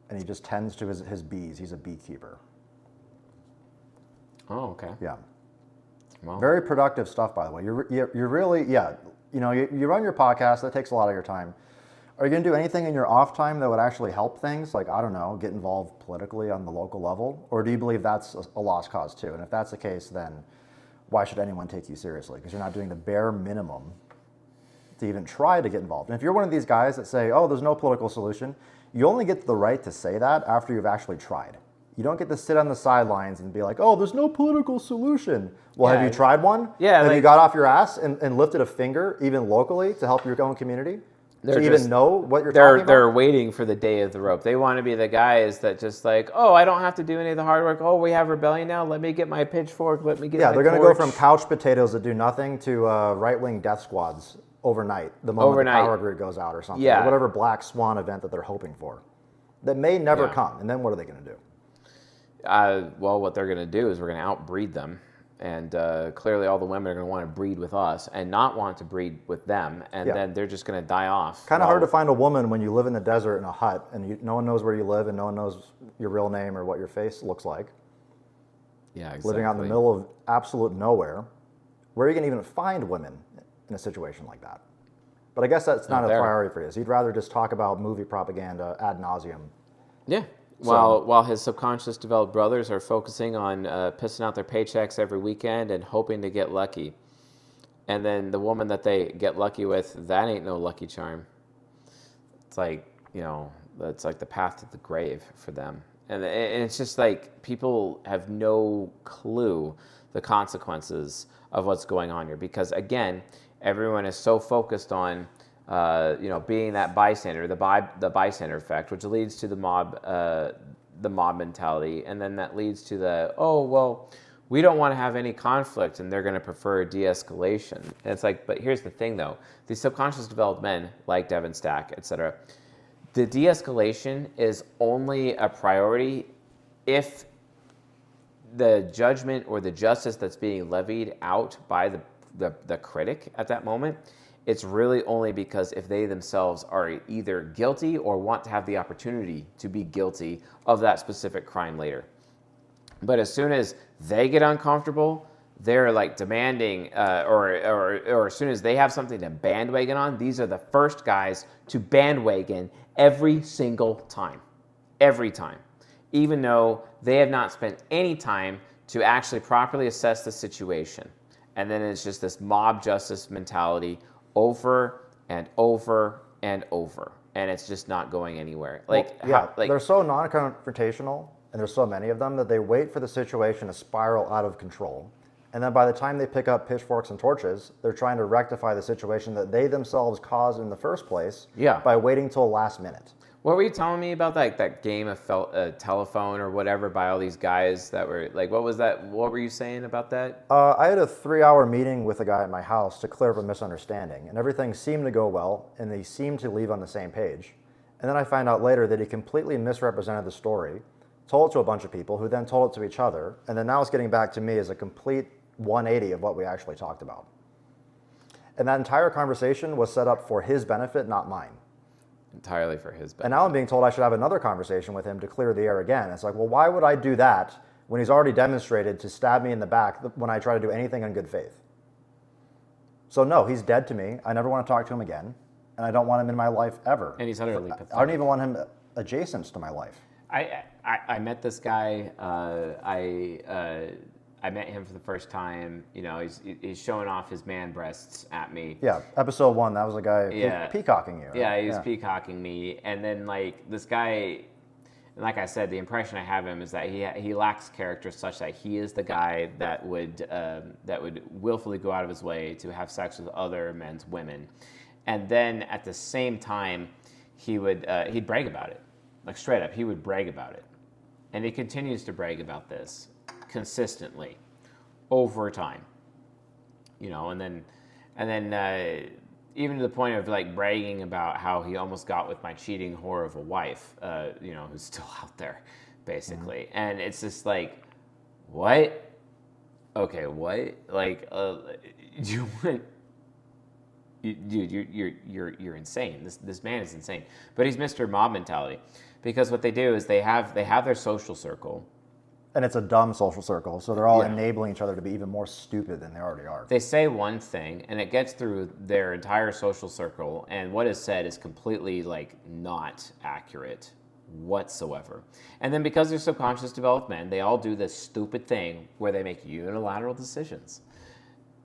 and he just tends to his bees. He's a beekeeper. Oh, okay. Yeah. Well, very productive stuff, by the way. You're really, you run your podcast, that takes a lot of your time. Are you going to do anything in your off time that would actually help things? Like, I don't know, get involved politically on the local level? Or do you believe that's a lost cause too? And if that's the case, then why should anyone take you seriously? Because you're not doing the bare minimum to even try to get involved. And if you're one of these guys that say, oh, there's no political solution, you only get the right to say that after you've actually tried. You don't get to sit on the sidelines and be like, oh, there's no political solution. Well, have you tried one? Yeah. Have you got off your ass and lifted a finger, even locally, to help your own community? To even know what you're talking about? They're waiting for the day of the rope. They want to be the guys that just like, oh, I don't have to do any of the hard work. Oh, we have rebellion now. Let me get my pitchfork. Let me get my they're going to torch. go from couch potatoes that do nothing to right-wing death squads overnight, the moment the power grid goes out or something. Yeah. Or whatever black swan event that they're hoping for. That may never come. And then what are they going to do? Well, what they're going to do is we're going to outbreed them. And clearly all the women are going to want to breed with us and not want to breed with them. And then they're just going to die off. Kind of hard to find a woman when you live in the desert in a hut and no one knows where you live and no one knows your real name or what your face looks like. Yeah, exactly. Living out in the middle of absolute nowhere. Where are you going to even find women in a situation like that? But I guess that's not a priority for you. So you'd rather just talk about movie propaganda ad nauseum. Yeah. While his subconscious developed brothers are focusing on pissing out their paychecks every weekend and hoping to get lucky. And then the woman that they get lucky with, that ain't no lucky charm. It's like, that's like the path to the grave for them. And it's just like people have no clue the consequences of what's going on here. Because again, everyone is so focused on being that bystander, the bystander effect, which leads to the mob mentality, and then that leads to we don't want to have any conflict, and they're going to prefer de-escalation. And it's like, but here's the thing, though: these subconscious developed men, like Devon Stack, etc., the de-escalation is only a priority if the judgment or the justice that's being levied out by the critic at that moment. It's really only because if they themselves are either guilty or want to have the opportunity to be guilty of that specific crime later. But as soon as they get uncomfortable, they're like demanding, or as soon as they have something to bandwagon on, these are the first guys to bandwagon every single time. Every time. Even though they have not spent any time to actually properly assess the situation. And then it's just this mob justice mentality over and over and over, and it's just not going anywhere. They're so non-confrontational, and there's so many of them that they wait for the situation to spiral out of control, and then by the time they pick up pitchforks and torches, they're trying to rectify the situation that they themselves caused in the first place by waiting till last minute. What were you telling me about that game of telephone or whatever by all these guys that were like, what was that? What were you saying about that? I had a 3-hour meeting with a guy at my house to clear up a misunderstanding, and everything seemed to go well, and they seemed to leave on the same page. And then I find out later that he completely misrepresented the story, told it to a bunch of people who then told it to each other, and then now it's getting back to me as a complete 180 of what we actually talked about. And that entire conversation was set up for his benefit, not mine. Entirely for his benefit. And now I'm being told I should have another conversation with him to clear the air again. It's like, well, why would I do that when he's already demonstrated to stab me in the back when I try to do anything in good faith? So no, he's dead to me. I never want to talk to him again. And I don't want him in my life ever. And he's utterly pathetic. I don't even want him adjacent to my life. I met this guy. I met him for the first time. You know, he's showing off his man breasts at me. Yeah, episode 1, that was a guy peacocking you. Right? Yeah, he was peacocking me. And then, like, this guy, like I said, the impression I have of him is that he lacks character such that he is the guy that would willfully go out of his way to have sex with other men's women. And then at the same time, he'd brag about it. Like, straight up, he would brag about it. And he continues to brag about this consistently over time. You know, and then even to the point of, like, bragging about how he almost got with my cheating whore of a wife, you know, who's still out there, basically. Mm-hmm. And it's just like, what? Okay, what? Like, you went... Dude, you're insane. This man is insane. But he's Mr. Mob mentality, because what they do is they have their social circle, and it's a dumb social circle. So they're all enabling each other to be even more stupid than they already are. They say one thing, and it gets through their entire social circle, and what is said is completely, like, not accurate whatsoever. And then because they're subconscious developed men, they all do this stupid thing where they make unilateral decisions.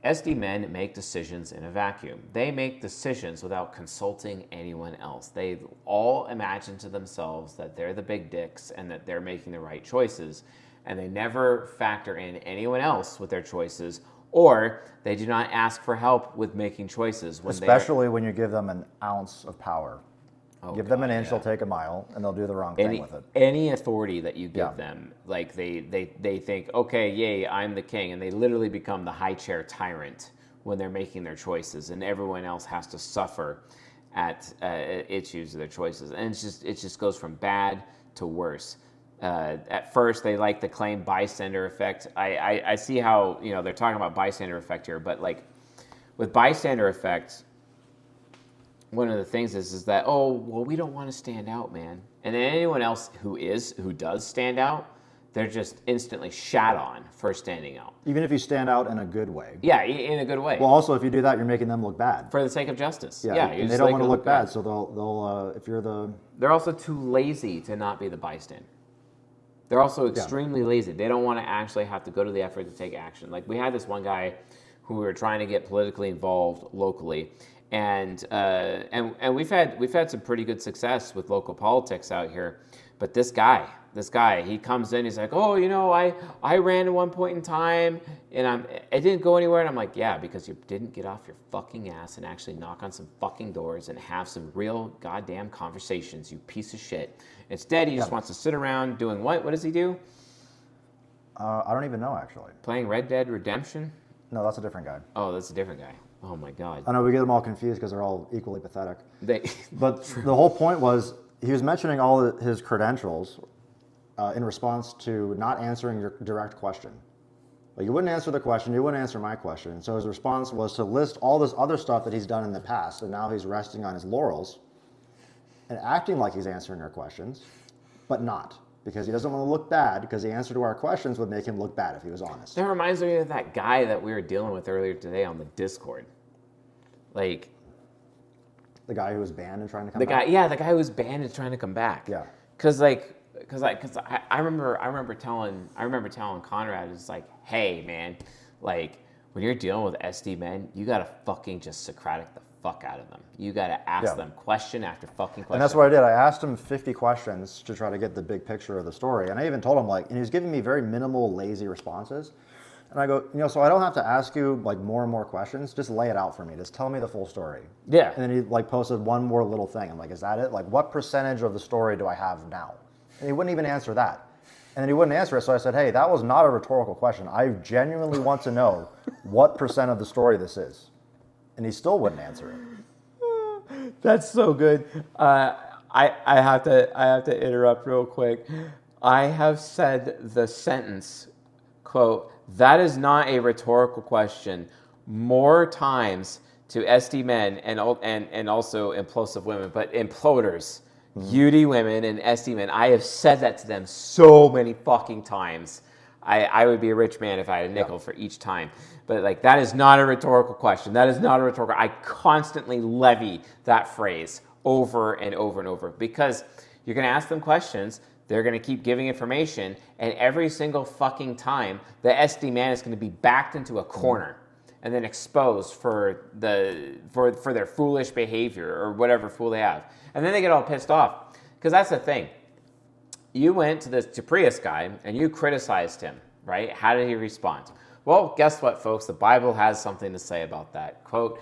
SD men make decisions in a vacuum. They make decisions without consulting anyone else. They all imagine to themselves that they're the big dicks and that they're making the right choices, and they never factor in anyone else with their choices, or they do not ask for help with making choices. Especially when you give them an ounce of power. Give them an inch, they'll take a mile, and they'll do the wrong thing with it. Any authority that you give them, like they think, okay, yay, I'm the king, and they literally become the high chair tyrant when they're making their choices, and everyone else has to suffer at issues of their choices, and it just goes from bad to worse. At first, they like the claim bystander effect. I see how, you know, they're talking about bystander effect here, but, like, with bystander effect, one of the things is that, oh, well, we don't want to stand out, man. And then anyone else who does stand out, they're just instantly shat on for standing out. Even if you stand out in a good way. Yeah, in a good way. Well, also, if you do that, you're making them look bad. For the sake of justice. Yeah, and they don't want to look bad, so they'll if you're the... They're also too lazy to not be the bystander. They're also extremely lazy. They don't want to actually have to go to the effort to take action. Like, we had this one guy who we were trying to get politically involved locally, and we've had some pretty good success with local politics out here. But this guy, he comes in, he's like, oh, you know, I ran at one point in time, and it didn't go anywhere. And I'm like, yeah, because you didn't get off your fucking ass and actually knock on some fucking doors and have some real goddamn conversations, you piece of shit. Instead, he just wants to sit around doing what? What does he do? I don't even know, actually. Playing Red Dead Redemption? No, that's a different guy. Oh, that's a different guy. Oh, my God. I know, we get them all confused because they're all equally pathetic. But True. The whole point was, he was mentioning all his credentials in response to not answering your direct question. Like, you wouldn't answer the question, you wouldn't answer my question. So his response was to list all this other stuff that he's done in the past, and now he's resting on his laurels and acting like he's answering our questions, but not. Because he doesn't want to look bad, because the answer to our questions would make him look bad if he was honest. That reminds me of that guy that we were dealing with earlier today on the Discord. Like... The guy who was banned and trying to come back? The guy who was banned and trying to come back. Yeah. Because I remember telling Conrad, it's like, hey, man, like, when you're dealing with SD men, you got to fucking just Socratic the fuck out of them. You got to ask them question after fucking question. And that's what I did. I asked him 50 questions to try to get the big picture of the story. And I even told him, like, and he was giving me very minimal, lazy responses. And I go, you know, so I don't have to ask you, like, more and more questions. Just lay it out for me. Just tell me the full story. Yeah. And then he, like, posted one more little thing. I'm like, is that it? Like, what percentage of the story do I have now? And he wouldn't even answer that. And then he wouldn't answer it. So I said, hey, that was not a rhetorical question. I genuinely want to know what percent of the story this is. And he still wouldn't answer it. That's so good. I have to interrupt real quick. I have said the sentence, quote, That is not a rhetorical question. More times to SD men and also implosive women, but imploders, UD women and SD men. I have said that to them so many fucking times. I would be a rich man if I had a nickel for each time. But like, that is not a rhetorical question. That is not a rhetorical. I constantly levy that phrase over and over and over, because you're going to ask them questions. They're going to keep giving information, and every single fucking time, the SD man is going to be backed into a corner and then exposed for their foolish behavior or whatever fool they have. And then they get all pissed off, because that's the thing. You went to Prius Guy and you criticized him, right? How did he respond? Well, guess what, folks? The Bible has something to say about that. Quote,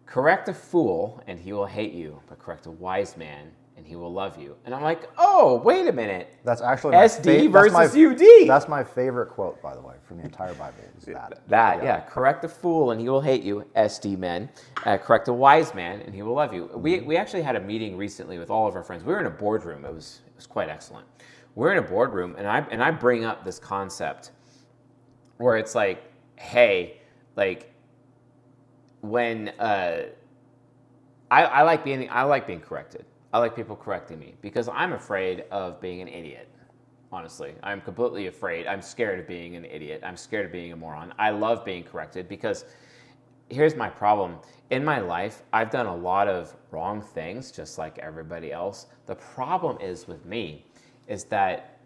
correct a fool and he will hate you, but correct a wise man and he will love you. And I'm like, oh, wait a minute. That's actually SD versus UD. That's my favorite quote, by the way, from the entire Bible. Is Yeah. Correct a fool and he will hate you, SD men. Correct a wise man and he will love you. We actually had a meeting recently with all of our friends. We were in a boardroom. It was quite excellent. We're in a boardroom, and I bring up this concept where it's like, hey, like, when I like being corrected. I like people correcting me, because I'm afraid of being an idiot. Honestly, I'm completely afraid. I'm scared of being an idiot. I'm scared of being a moron. I love being corrected, because here's my problem. In my life, I've done a lot of wrong things, just like everybody else. The problem is with me is that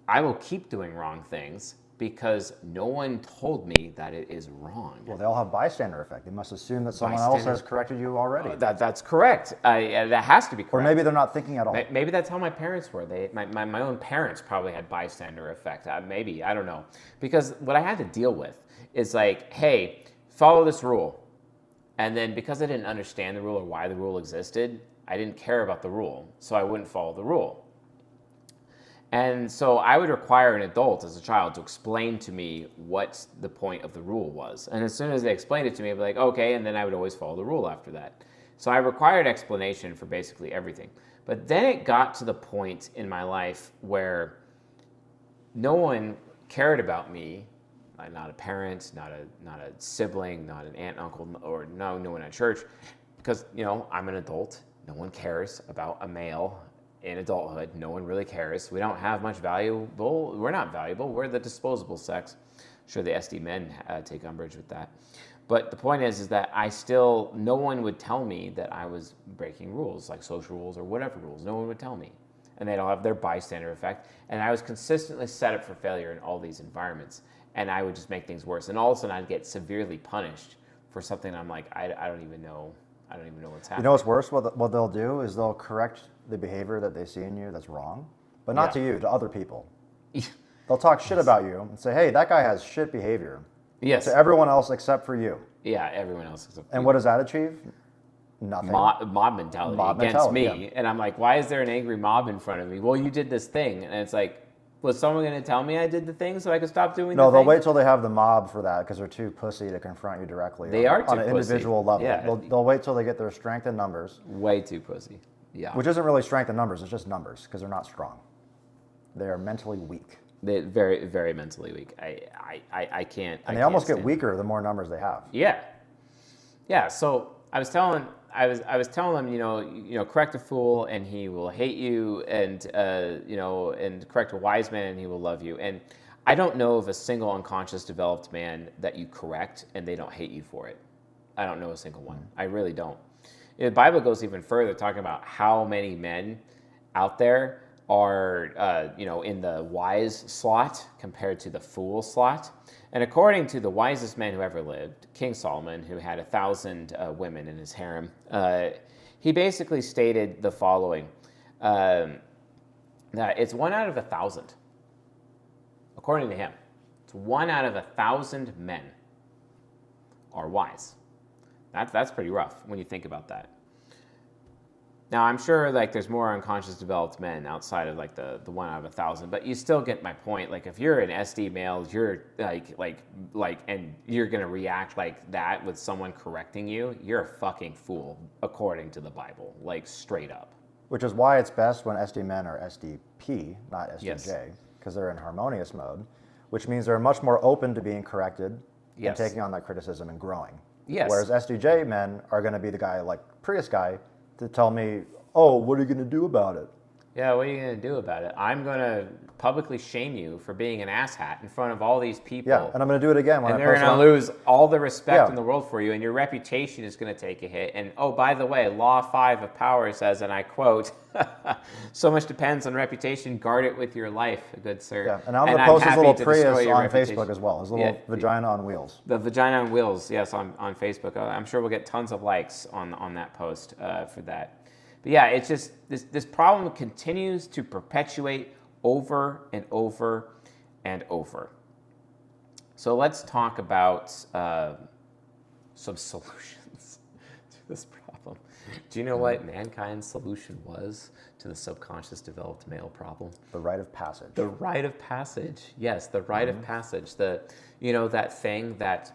I will keep doing wrong things because no one told me that it is wrong. Well, they all have bystander effect. They must assume that someone else has corrected you already. That's correct. That has to be correct. Or maybe they're not thinking at all. Maybe that's how my parents were. My own parents probably had bystander effect. Maybe, I don't know. Because what I had to deal with is like, hey, follow this rule. And then because I didn't understand the rule or why the rule existed, I didn't care about the rule, so I wouldn't follow the rule. And so I would require an adult as a child to explain to me what the point of the rule was. And as soon as they explained it to me, I'd be like, okay, and then I would always follow the rule after that. So I required explanation for basically everything. But then it got to the point in my life where no one cared about me, not a parent, not a sibling, not an aunt, uncle, or no one at church, because, I'm an adult. No one cares about a male in adulthood. No one really cares. We don't have much valuable. We're not valuable. We're the disposable sex. Sure, the SD men take umbrage with that. But the point is that no one would tell me that I was breaking rules, like social rules or whatever rules. No one would tell me. And they'd all have their bystander effect. And I was consistently set up for failure in all these environments. And I would just make things worse. And all of a sudden I'd get severely punished for something I'm like, I don't even know what's happening. You know what's worse? What they'll do is they'll correct the behavior that they see in you that's wrong, but not to you, to other people. They'll talk shit about you and say, hey, that guy has shit behavior. Yes. To everyone else except for you. Yeah, everyone else except for And you. what does that achieve? Nothing. Mob mentality against me. And I'm like, why is there an angry mob in front of me? Well, you did this thing. And it's like, was someone going to tell me I did the thing so I could stop doing the thing? No, they'll wait till they have the mob for that because they're too pussy to confront you directly. They are too on an pussy. Individual level. Yeah. They'll wait till they get their strength in numbers. Way too pussy. Yeah. Which isn't really strength in numbers. It's just numbers because they're not strong. They are mentally weak. They're very, very mentally weak. I can't. And they almost get weaker the more numbers they have. Yeah. Yeah. So I was telling them, correct a fool and he will hate you, and and correct a wise man and he will love you. And I don't know of a single unconscious developed man that you correct and they don't hate you for it. I don't know a single one. I really don't. The Bible goes even further, talking about how many men out there are, in the wise slot compared to the fool slot. And according to the wisest man who ever lived, King Solomon, who had 1,000 women in his harem, he basically stated the following, that it's 1 out of 1,000. According to him, it's 1 out of 1,000 men are wise. That's pretty rough when you think about that. Now, I'm sure there's more unconscious developed men outside of the 1 out of 1,000, but you still get my point. Like, if you're an SD male, you're and you're gonna react like that with someone correcting you, you're a fucking fool, according to the Bible, straight up. Which is why it's best when SD men are SDP, not SDJ, Yes. because they're in harmonious mode, which means they're much more open to being corrected Yes. and taking on that criticism and growing. Yes. Whereas SDJ men are going to be the guy like Prius Guy to tell me, oh, what are you going to do about it? Yeah, what are you going to do about it? I'm going to publicly shame you for being an asshat in front of all these people. Yeah, and I'm going to do it again when and I they're post going it to lose all the respect Yeah. in the world for you, and your reputation is going to take a hit. And oh, by the way, Law 5 of Power says, and I quote, so much depends on reputation, guard it with your life, good sir. Yeah, and I'm going to post his happy little to destroy Prius your on reputation. Facebook as well, his little vagina on wheels. The vagina on wheels, yes, on Facebook. I'm sure we'll get tons of likes on that post for that. But yeah, it's just, this problem continues to perpetuate over and over and over. So let's talk about some solutions to this problem. Do you know what mankind's solution was to the subconscious developed male problem? The Rite of Passage. The Rite of Passage. Yes, the Rite of Passage. That thing that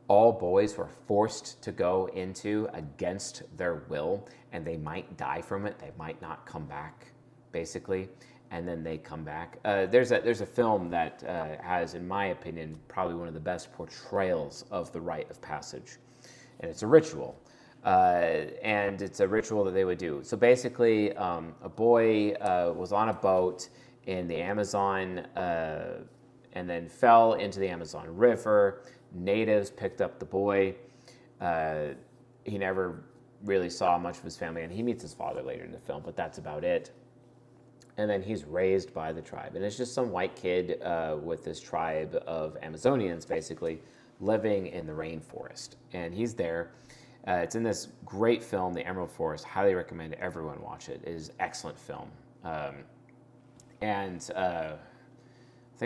all boys were forced to go into against their will, and they might die from it. They might not come back, basically, and then they come back. There's a film that has, in my opinion, probably one of the best portrayals of the Rite of Passage, and it's a ritual. And it's a ritual that they would do. So basically, a boy was on a boat in the Amazon and then fell into the Amazon River. Natives picked up the boy. He never really saw much of his family, and he meets his father later in the film, but that's about it. And then he's raised by the tribe. And it's just some white kid with this tribe of Amazonians, basically, living in the rainforest. And he's there. It's in this great film, The Emerald Forest. Highly recommend everyone watch it. It is an excellent film. I think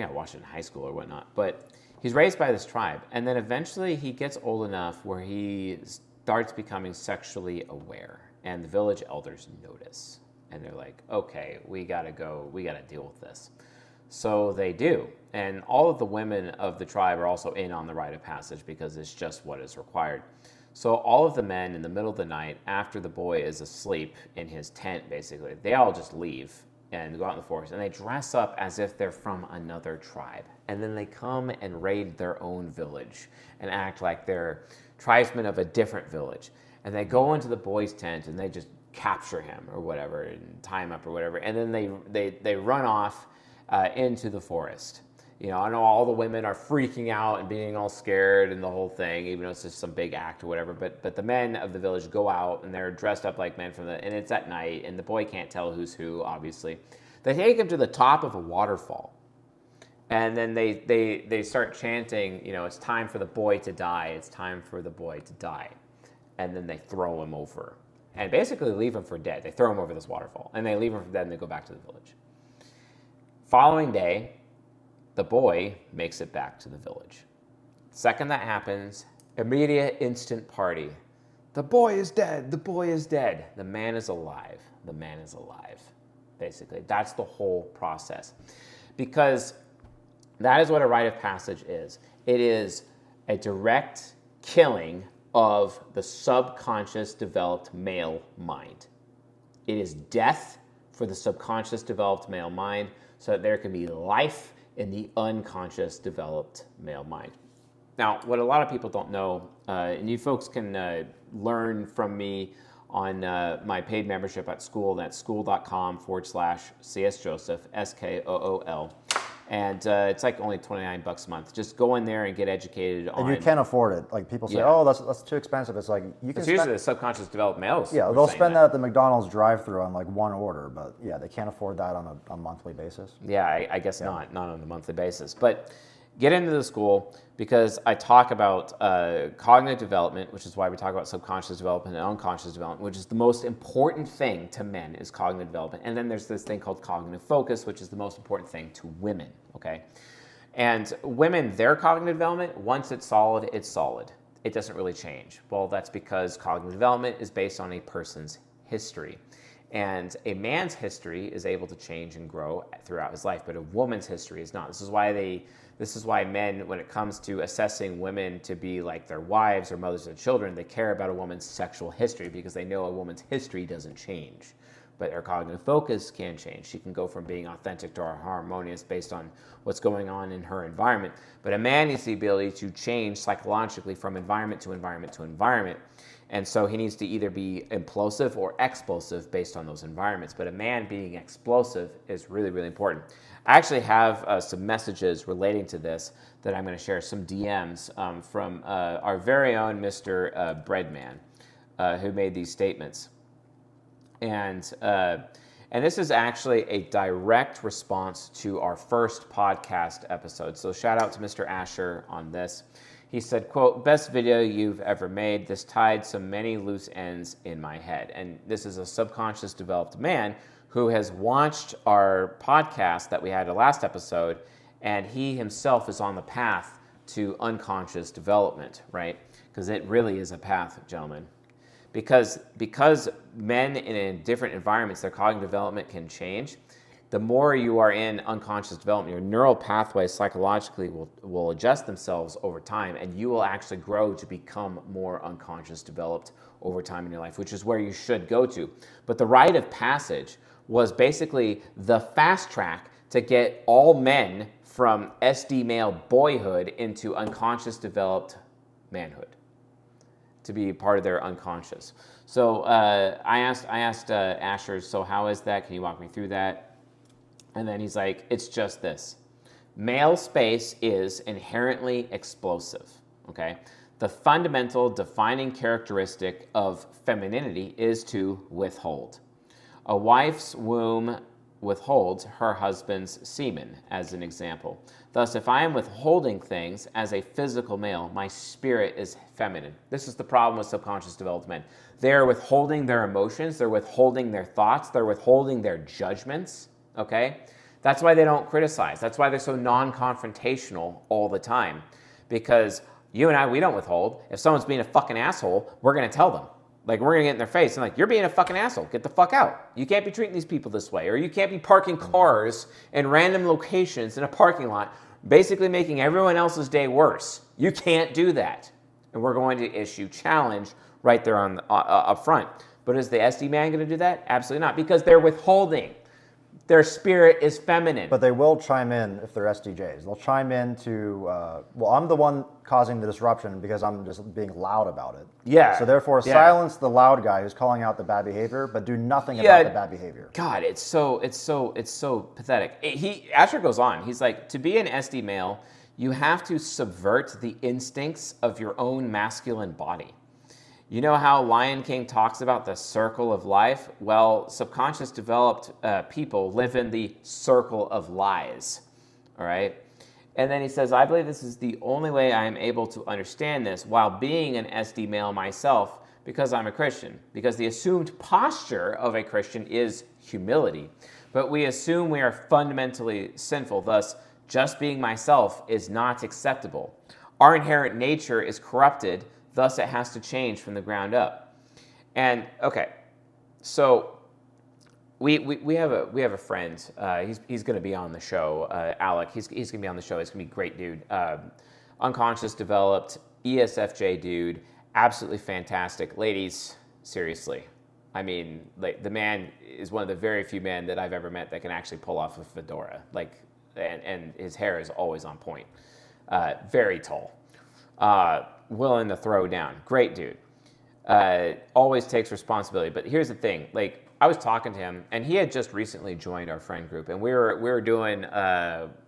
I watched it in high school or whatnot. But he's raised by this tribe. And then eventually he gets old enough where he starts becoming sexually aware. And the village elders notice. And they're like, okay, we got to deal with this. So they do. And all of the women of the tribe are also in on the Rite of Passage because it's just what is required. So all of the men in the middle of the night, after the boy is asleep in his tent, basically, they all just leave and go out in the forest. And they dress up as if they're from another tribe. And then they come and raid their own village and act like they're tribesmen of a different village. And they go into the boy's tent and they just capture him or whatever and tie him up or whatever. And then they run off into the forest. You know, I know all the women are freaking out and being all scared and the whole thing, even though it's just some big act or whatever. But the men of the village go out and they're dressed up like men and it's at night and the boy can't tell who's who, obviously. They take him to the top of a waterfall. And then they start chanting, you know, it's time for the boy to die. It's time for the boy to die. And then they throw him over and basically leave him for dead. They throw him over this waterfall and they leave him for dead and they go back to the village. Following day, the boy makes it back to the village. Second that happens, immediate instant party. The boy is dead. The boy is dead. The man is alive. The man is alive. Basically, that's the whole process. Because that is what a Rite of Passage is. It is a direct killing of the subconscious developed male mind. It is death for the subconscious developed male mind so that there can be life in the unconscious developed male mind. Now, what a lot of people don't know, and you folks can learn from me on my paid membership at school, that's school.com/CS Joseph, SKOOL. And it's like only $29 a month. Just go in there and get educated on. And you can't afford it. Like people say, Yeah. oh, that's too expensive. It's like you can. It's usually the subconscious developed males. Yeah, who are they'll saying spend that at the McDonald's drive-thru on like one order, but yeah, they can't afford that on a monthly basis. Yeah, I guess not on a monthly basis. But get into the school because I talk about cognitive development, which is why we talk about subconscious development and unconscious development, which is the most important thing to men is cognitive development. And then there's this thing called cognitive focus, which is the most important thing to women, okay? And women, their cognitive development, once it's solid, it's solid. It doesn't really change. Well, that's because cognitive development is based on a person's history. And a man's history is able to change and grow throughout his life, but a woman's history is not. This is why men, when it comes to assessing women to be like their wives or mothers of children, they care about a woman's sexual history because they know a woman's history doesn't change. but her cognitive focus can change. She can go from being authentic to harmonious based on what's going on in her environment. But a man needs the ability to change psychologically from environment to environment to environment. And so he needs to either be implosive or explosive based on those environments. But a man being explosive is really, really important. I actually have some messages relating to this that I'm going to share, some DMs from our very own Mr. Breadman, who made these statements. And this is actually a direct response to our first podcast episode. So shout out to Mr. Asher on this. He said, quote, "Best video you've ever made. This tied so many loose ends in my head." And this is a subconscious developed man who has watched our podcast that we had the last episode, and he himself is on the path to unconscious development, right? Because it really is a path, gentlemen. Because men in different environments, their cognitive development can change. The more you are in unconscious development, your neural pathways psychologically will adjust themselves over time, and you will actually grow to become more unconscious developed over time in your life, which is where you should go to. But the Rite of Passage was basically the fast track to get all men from SD male boyhood into unconscious developed manhood, to be part of their unconscious. So I asked Asher, so how is that? Can you walk me through that? And then he's like, it's just this. Male space is inherently explosive, okay? The fundamental defining characteristic of femininity is to withhold. A wife's womb withholds her husband's semen, as an example. Thus, if I am withholding things as a physical male, my spirit is feminine. This is the problem with subconscious developed men. They're withholding their emotions, they're withholding their thoughts, they're withholding their judgments, okay? That's why they don't criticize. That's why they're so non-confrontational all the time. Because you and I, we don't withhold. If someone's being a fucking asshole, we're going to tell them. Like, we're going to get in their face and like, you're being a fucking asshole. Get the fuck out. You can't be treating these people this way. Or you can't be parking cars in random locations in a parking lot, basically making everyone else's day worse. You can't do that. And we're going to issue challenge right there on up front. But is the SD man going to do that? Absolutely not, because they're withholding. Their spirit is feminine. But they will chime in if they're SDJs. They'll chime in to, well, I'm the one causing the disruption because I'm just being loud about it. Yeah. So therefore, silence the loud guy who's calling out the bad behavior, but do nothing about the bad behavior. God, it's so pathetic. Asher goes on. He's like, to be an SD male, you have to subvert the instincts of your own masculine body. You know how Lion King talks about the circle of life? Well, subconscious developed people live in the circle of lies, all right? And then he says, I believe this is the only way I am able to understand this while being an SD male myself, because I'm a Christian. Because the assumed posture of a Christian is humility. But we assume we are fundamentally sinful, thus just being myself is not acceptable. Our inherent nature is corrupted, thus, it has to change from the ground up. And okay, so we have a friend. He's going to be on the show. Alec. He's going to be on the show. He's going to be a great dude. Unconscious developed ESFJ dude. Absolutely fantastic. Ladies, seriously. I mean, like, the man is one of the very few men that I've ever met that can actually pull off a fedora. Like, and his hair is always on point. Very tall. Willing to throw down. Great dude. Always takes responsibility. But here's the thing. Like, I was talking to him, and he had just recently joined our friend group, and we were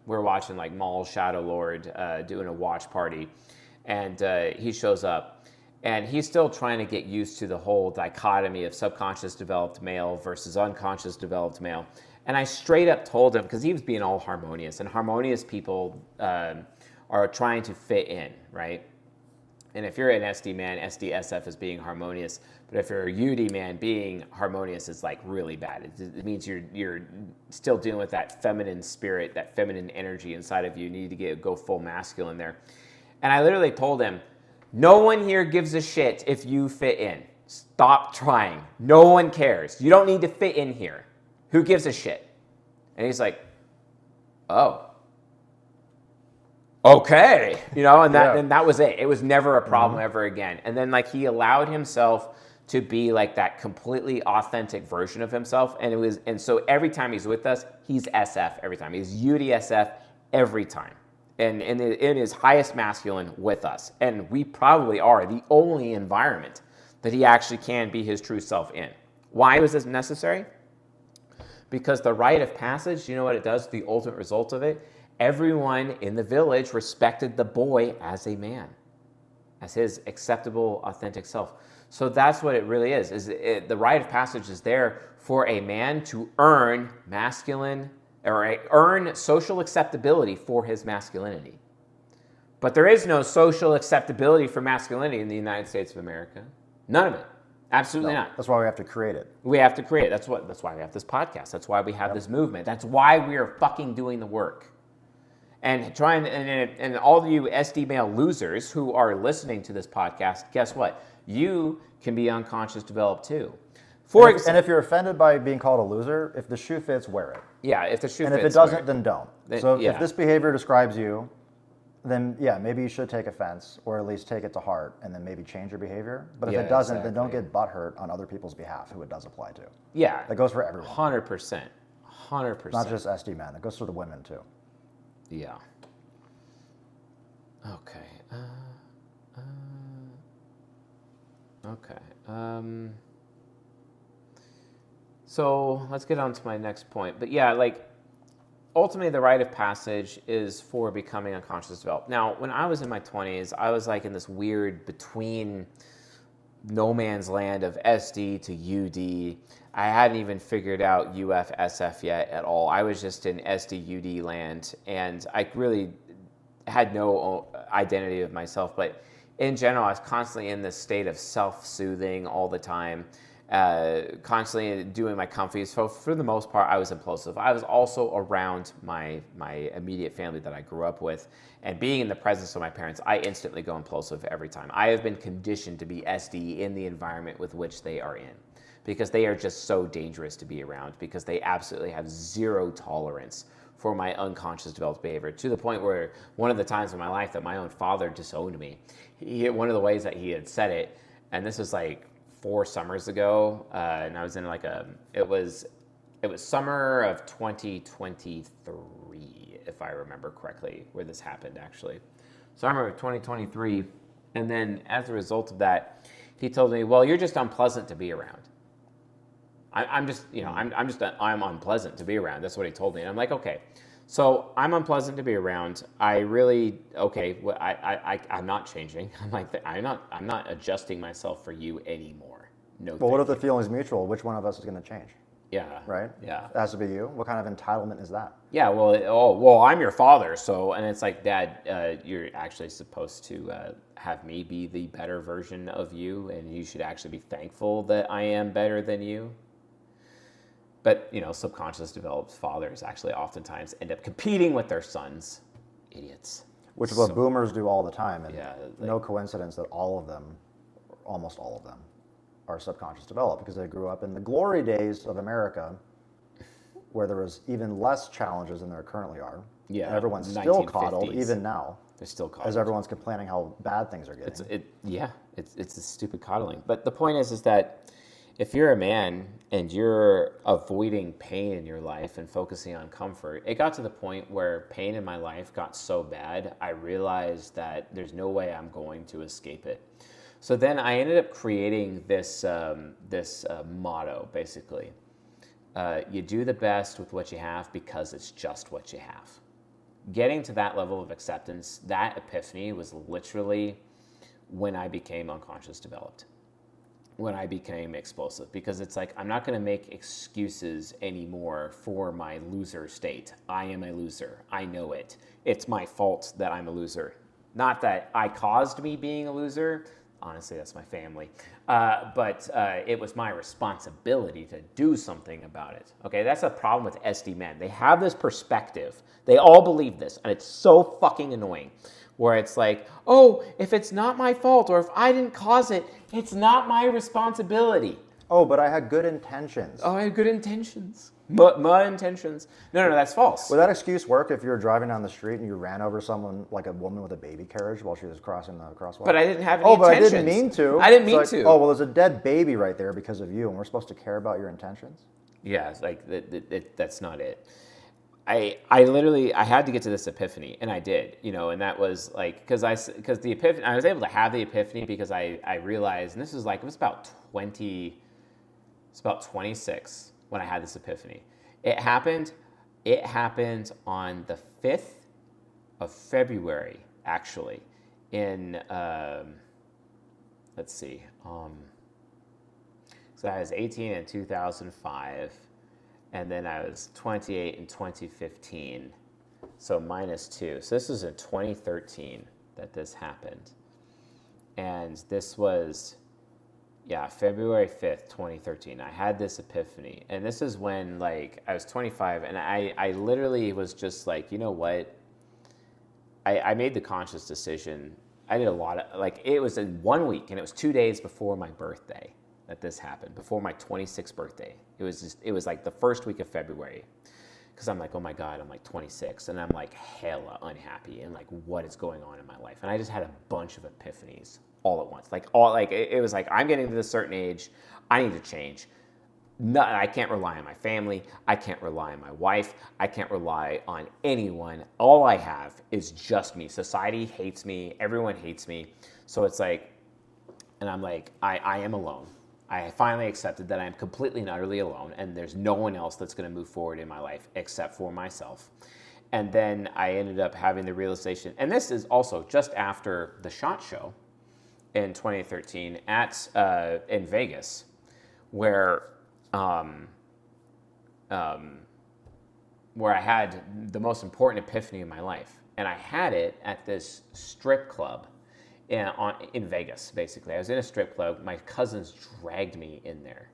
watching like Maul Shadow Lord, doing a watch party, and he shows up, and he's still trying to get used to the whole dichotomy of subconscious developed male versus unconscious developed male. And I straight up told him, because he was being all harmonious, and harmonious people are trying to fit in, right? And if you're an SD man, SDSF is being harmonious. But if you're a UD man, being harmonious is like really bad. It means you're still dealing with that feminine spirit, that feminine energy inside of you. You need to go full masculine there. And I literally told him, no one here gives a shit if you fit in. Stop trying. No one cares. You don't need to fit in here. Who gives a shit? And he's like, oh. Okay, and that was it. It was never a problem ever again. And then like he allowed himself to be like that completely authentic version of himself. And so every time he's with us, he's SF every time. He's UDSF every time. And in his highest masculine with us. And we probably are the only environment that he actually can be his true self in. Why was this necessary? Because the rite of passage, you know what it does? The ultimate result of it, everyone in the village respected the boy as a man, as his acceptable, authentic self. So that's what it really is. The rite of passage is there for a man to earn masculine, or earn social acceptability for his masculinity. But there is no social acceptability for masculinity in the United States of America. None of it. Absolutely not. That's why we have to create it. We have to create it. That's why we have this podcast. That's why we have this movement. That's why we are fucking doing the work. And and all of you SD male losers who are listening to this podcast, guess what? You can be unconscious developed too. And if you're offended by being called a loser, if the shoe fits, wear it. Yeah, if the shoe fits. And if it doesn't, then don't. So yeah. if this behavior describes you, then yeah, maybe you should take offense or at least take it to heart and then maybe change your behavior. But if it doesn't, then don't get butthurt on other people's behalf who it does apply to. Yeah. That goes for everyone. 100%. 100%. Not just SD men. It goes for the women too. Yeah. Okay. Okay. So let's get on to my next point. But yeah, like, ultimately the rite of passage is for becoming unconscious developed. Now, when I was in my 20s, I was like in this weird between no man's land of SD to UD. I hadn't even figured out UF SF yet at all. I was just in SD UD land, and I really had no identity of myself. But in general, I was constantly in this state of self-soothing all the time. Constantly doing my comfies. So for the most part, I was implosive. I was also around my immediate family that I grew up with, and being in the presence of my parents, I instantly go implosive every time. I have been conditioned to be SD in the environment with which they are in, because they are just so dangerous to be around, because they absolutely have zero tolerance for my unconscious developed behavior, to the point where one of the times in my life that my own father disowned me, one of the ways that he had said it, and this was like 4 summers ago, and I was in like it was summer of 2023, if I remember correctly, where this happened actually. Summer of 2023, and then as a result of that, he told me, well, you're just unpleasant to be around. I'm unpleasant to be around. That's what he told me. And I'm like, okay, so I'm unpleasant to be around. I'm not changing. I'm like, I'm not adjusting myself for you anymore. No. Well, what if the feeling's mutual? Which one of us is going to change? Yeah. Right? Yeah. It has to be you. What kind of entitlement is that? Yeah, well, I'm your father, so, and it's like, Dad, you're actually supposed to have me be the better version of you, and you should actually be thankful that I am better than you. But, subconscious developed fathers actually oftentimes end up competing with their sons. Idiots. Which is what boomers do all the time. And yeah, no coincidence that all of them, almost all of them, are subconscious developed, because they grew up in the glory days of America, where there was even less challenges than there currently are. Yeah, and everyone's still coddled, even now. They're still coddled. As everyone's complaining how bad things are getting. It's a stupid coddling. But the point is that if you're a man and you're avoiding pain in your life and focusing on comfort, it got to the point where pain in my life got so bad, I realized that there's no way I'm going to escape it. So then I ended up creating this motto, basically. You do the best with what you have because it's just what you have. Getting to that level of acceptance, that epiphany was literally when I became unconscious developed. When I became explosive, because it's like, I'm not going to make excuses anymore for my loser state. I am a loser. I know it. It's my fault that I'm a loser. Not that I caused me being a loser. Honestly, that's my family. But it was my responsibility to do something about it. Okay, that's a problem with SD men. They have this perspective. They all believe this, and it's so fucking annoying. Where it's like, oh, if it's not my fault, or if I didn't cause it, it's not my responsibility. Oh, but I had good intentions. Oh, I had good intentions. My intentions. No, that's false. Would that excuse work if you were driving down the street and you ran over someone, like a woman with a baby carriage, while she was crossing the crosswalk? But I didn't have any Oh, but I intentions. didn't mean to. I didn't mean It's like, to. oh, well, there's a dead baby right there because of you, and we're supposed to care about your intentions? Yeah, it's like that's not it. I literally I had to get to this epiphany, and I did, and that was like because the epiphany, I was able to have the epiphany because I realized, and this is like, it was about 26 when I had this epiphany. It happened on the 5th of February, actually, in let's see, so I was 18 in 2005. And then I was 28 in 2015, so -2. So this was in 2013 that this happened. And this was, February 5th, 2013. I had this epiphany. And this is when, like, I was 25, and I literally was just like, you know what? I made the conscious decision. I did a lot of, like, it was in 1 week, and it was 2 days before my birthday that this happened, before my 26th birthday. It was like the first week of February, because I'm like, oh my God, I'm like 26, and I'm like hella unhappy, and like, what is going on in my life? And I just had a bunch of epiphanies all at once. It was like, I'm getting to this certain age, I need to change. No, I can't rely on my family. I can't rely on my wife. I can't rely on anyone. All I have is just me. Society hates me. Everyone hates me. So it's like, and I'm like, I am alone. I finally accepted that I am completely and utterly alone, and there's no one else that's going to move forward in my life except for myself. And then I ended up having the realization, and this is also just after the SHOT Show in 2013 in Vegas, where I had the most important epiphany in my life, and I had it at this strip club in Vegas, basically. I was in a strip club. My cousins dragged me in there.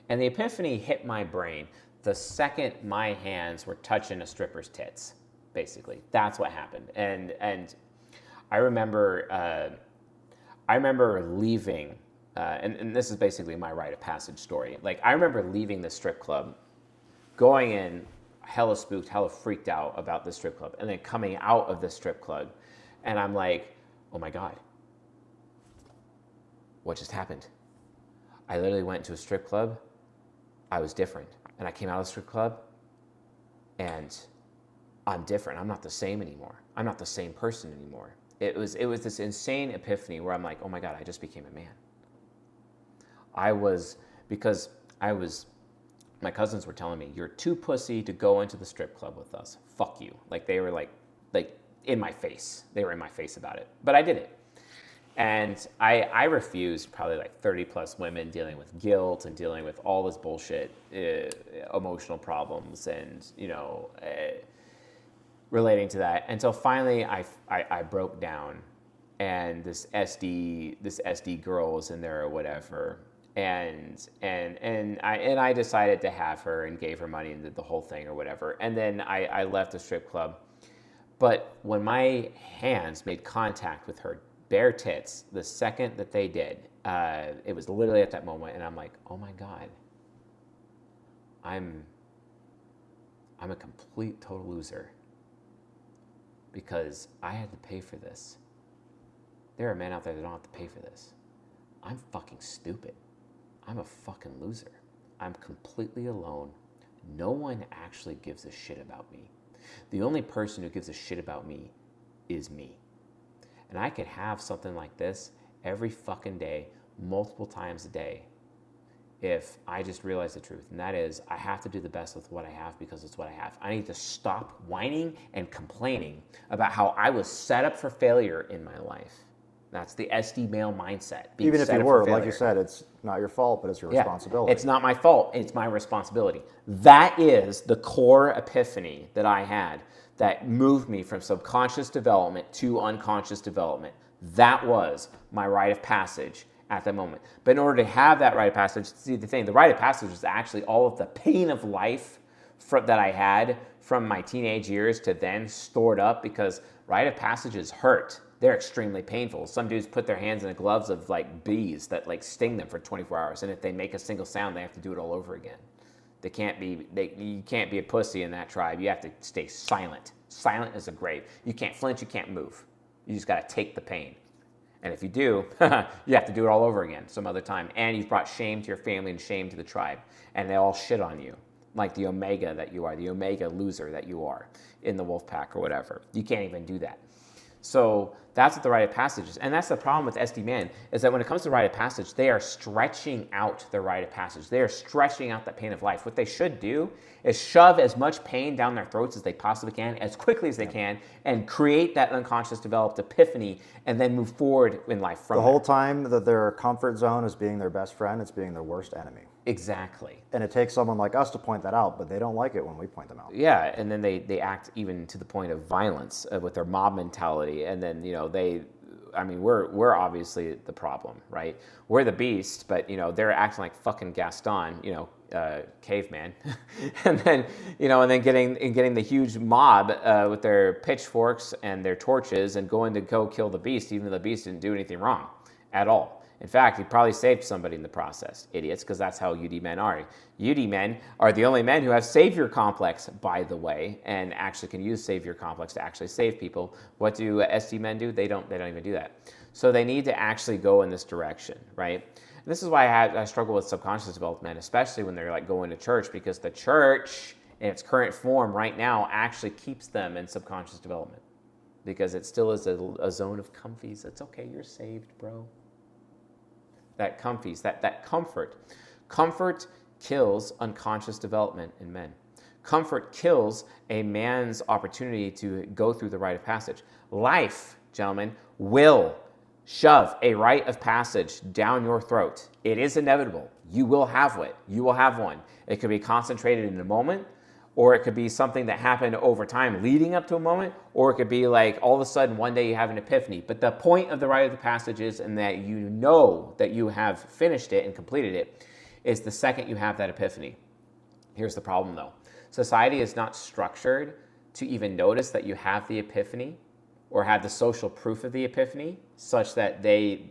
And the epiphany hit my brain the second my hands were touching a stripper's tits, basically. That's what happened. And I remember leaving, and this is basically my Rite of Passage story. Like, I remember leaving the strip club, going in hella spooked, hella freaked out about the strip club, and then coming out of the strip club, and I'm like, oh my God, what just happened? I literally went to a strip club. I was different. And I came out of the strip club, and I'm different. I'm not the same anymore. I'm not the same person anymore. It was this insane epiphany where I'm like, oh my God, I just became a man. My cousins were telling me, you're too pussy to go into the strip club with us. Fuck you. Like, they were like in my face. They were in my face about it. But I did it. And I refused probably like 30 plus women dealing with guilt and dealing with all this bullshit, emotional problems, and relating to that, until finally I broke down, and this SD girl was in there or whatever, and I decided to have her and gave her money and did the whole thing or whatever, and then I left the strip club. But when my hands made contact with her bare tits, the second that they did, it was literally at that moment, and I'm like, oh my God, I'm a complete total loser, because I had to pay for this. There are men out there that don't have to pay for this. I'm fucking stupid. I'm a fucking loser. I'm completely alone. No one actually gives a shit about me. The only person who gives a shit about me is me. And I could have something like this every fucking day, multiple times a day, if I just realize the truth. And that is, I have to do the best with what I have because it's what I have. I need to stop whining and complaining about how I was set up for failure in my life. That's the SD male mindset. Even if you were, like you said, it's not your fault, but it's your responsibility. It's not my fault. It's my responsibility. That is the core epiphany that I had that moved me from subconscious development to unconscious development. That was my rite of passage at that moment. But in order to have that rite of passage, see the thing, the rite of passage is actually all of the pain of life that I had from my teenage years to then stored up, because rite of passages hurt. they're extremely painful. Some dudes put their hands in the gloves of like bees that like sting them for 24 hours. And if they make a single sound, they have to do it all over again. You can't be a pussy in that tribe. You have to stay silent. Silent as a grave. You can't flinch, you can't move. You just got to take the pain. And if you do, you have to do it all over again some other time. And you've brought shame to your family and shame to the tribe. And they all shit on you, like the omega that you are, the omega loser that you are in the wolf pack or whatever. You can't even do that. So that's what the Rite of Passage is. And that's the problem with SD men, is that when it comes to Rite of Passage, they are stretching out the Rite of Passage. They are stretching out that pain of life. What they should do is shove as much pain down their throats as they possibly can, as quickly as they can, and create that unconscious developed epiphany, and then move forward in life from the whole time that their comfort zone is being their best friend, it's being their worst enemy. Exactly. And it takes someone like us to point that out, but they don't like it when we point them out. Yeah, and then they act even to the point of violence with their mob mentality, and then we're obviously the problem, right? We're the beast, but they're acting like fucking Gaston, caveman, and then getting the huge mob with their pitchforks and their torches and going to go kill the beast, even though the beast didn't do anything wrong at all. In fact, he probably saved somebody in the process. Idiots, because that's how UD men are. UD men are the only men who have savior complex, by the way, and actually can use savior complex to actually save people. What do SD men do? They don't even do that. So they need to actually go in this direction, right? And this is why I struggle with subconscious development, especially when they're like going to church, because the church in its current form right now actually keeps them in subconscious development, because it still is a zone of comfies. It's okay, you're saved, bro. That comfies, that comfort. Comfort kills unconscious development in men. Comfort kills a man's opportunity to go through the rite of passage. Life, gentlemen, will shove a rite of passage down your throat. It is inevitable. You will have it. You will have one. It could be concentrated in a moment, or it could be something that happened over time leading up to a moment, or it could be like all of a sudden one day you have an epiphany. But the point of the Rite of the Passage is, and that you know that you have finished it and completed it, is the second you have that epiphany. Here's the problem though. Society is not structured to even notice that you have the epiphany or have the social proof of the epiphany such that they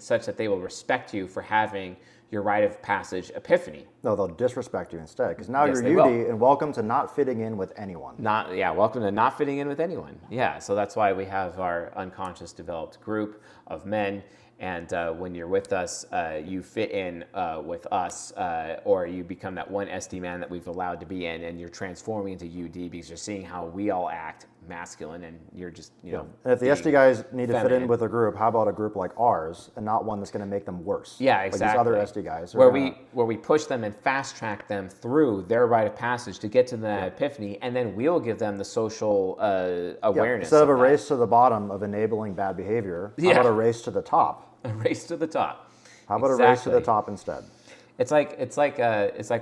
will respect you for having your Rite of Passage epiphany. No, they'll disrespect you instead, because now Yes, you're UD and welcome to not fitting in with anyone. Welcome to not fitting in with anyone. Yeah, so that's why we have our unconscious developed group of men. And when you're with us, you fit in with us, or you become that one SD man that we've allowed to be in, and you're transforming into UD because you're seeing how we all act masculine, and you're just, And if the SD guys need to fit in with a group, how about a group like ours, and not one that's going to make them worse? Yeah, exactly. Like these other SD guys. Where we push them and fast track them through their rite of passage to get to the epiphany, and then we'll give them the social awareness. Instead of a race to the bottom of enabling bad behavior, how about a race to the top? A race to the top. How about a race to the top instead? It's like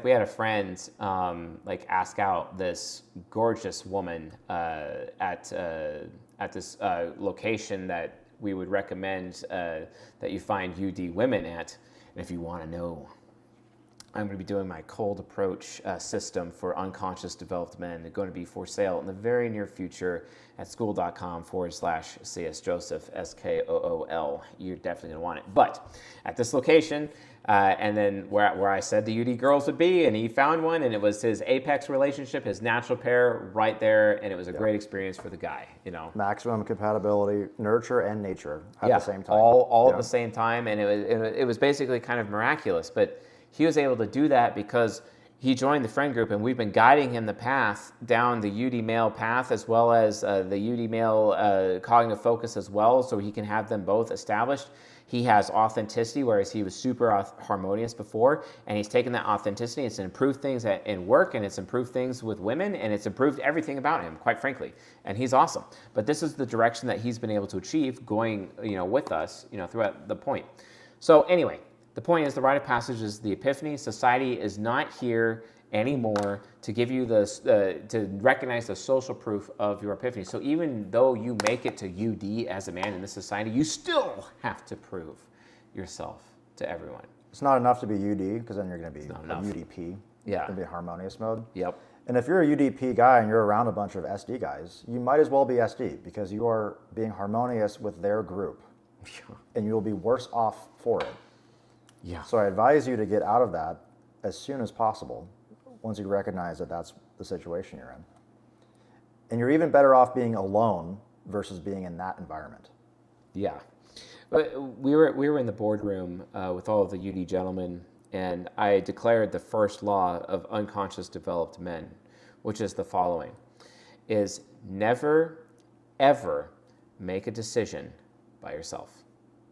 we had a friend ask out this gorgeous woman at this location that we would recommend that you find UD women at. And if you want to know, I'm going to be doing my cold approach system for unconscious developed men. They're going to be for sale in the very near future at school.com/CS Joseph, SKOOL. You're definitely going to want it. But at this location, and then where I said the UD girls would be, and he found one, and it was his apex relationship, his natural pair right there, and it was a great experience for the guy, Maximum compatibility, nurture and nature at the same time. All at the same time, and it was basically kind of miraculous, but he was able to do that because he joined the friend group, and we've been guiding him the path down the UD male path, as well as the UD male cognitive focus as well, so he can have them both established. He has authenticity, whereas he was super harmonious before, and he's taken that authenticity. It's improved things in work, and it's improved things with women, and it's improved everything about him, quite frankly. And he's awesome. But this is the direction that he's been able to achieve going, with us, throughout the point. So anyway, the point is the rite of passage is the epiphany. Society is not here anymore to give you to recognize the social proof of your epiphany. So even though you make it to UD as a man in this society, you still have to prove yourself to everyone. It's not enough to be UD, because then you're going to be a UDP. Yeah. It's going to be a harmonious mode. Yep. And if you're a UDP guy and you're around a bunch of SD guys, you might as well be SD because you are being harmonious with their group and you'll be worse off for it. Yeah. So I advise you to get out of that as soon as possible once you recognize that that's the situation you're in. And you're even better off being alone versus being in that environment. Yeah. We were in the boardroom with all of the UD gentlemen, and I declared the first law of unconscious developed men, which is the following, is never, ever make a decision by yourself.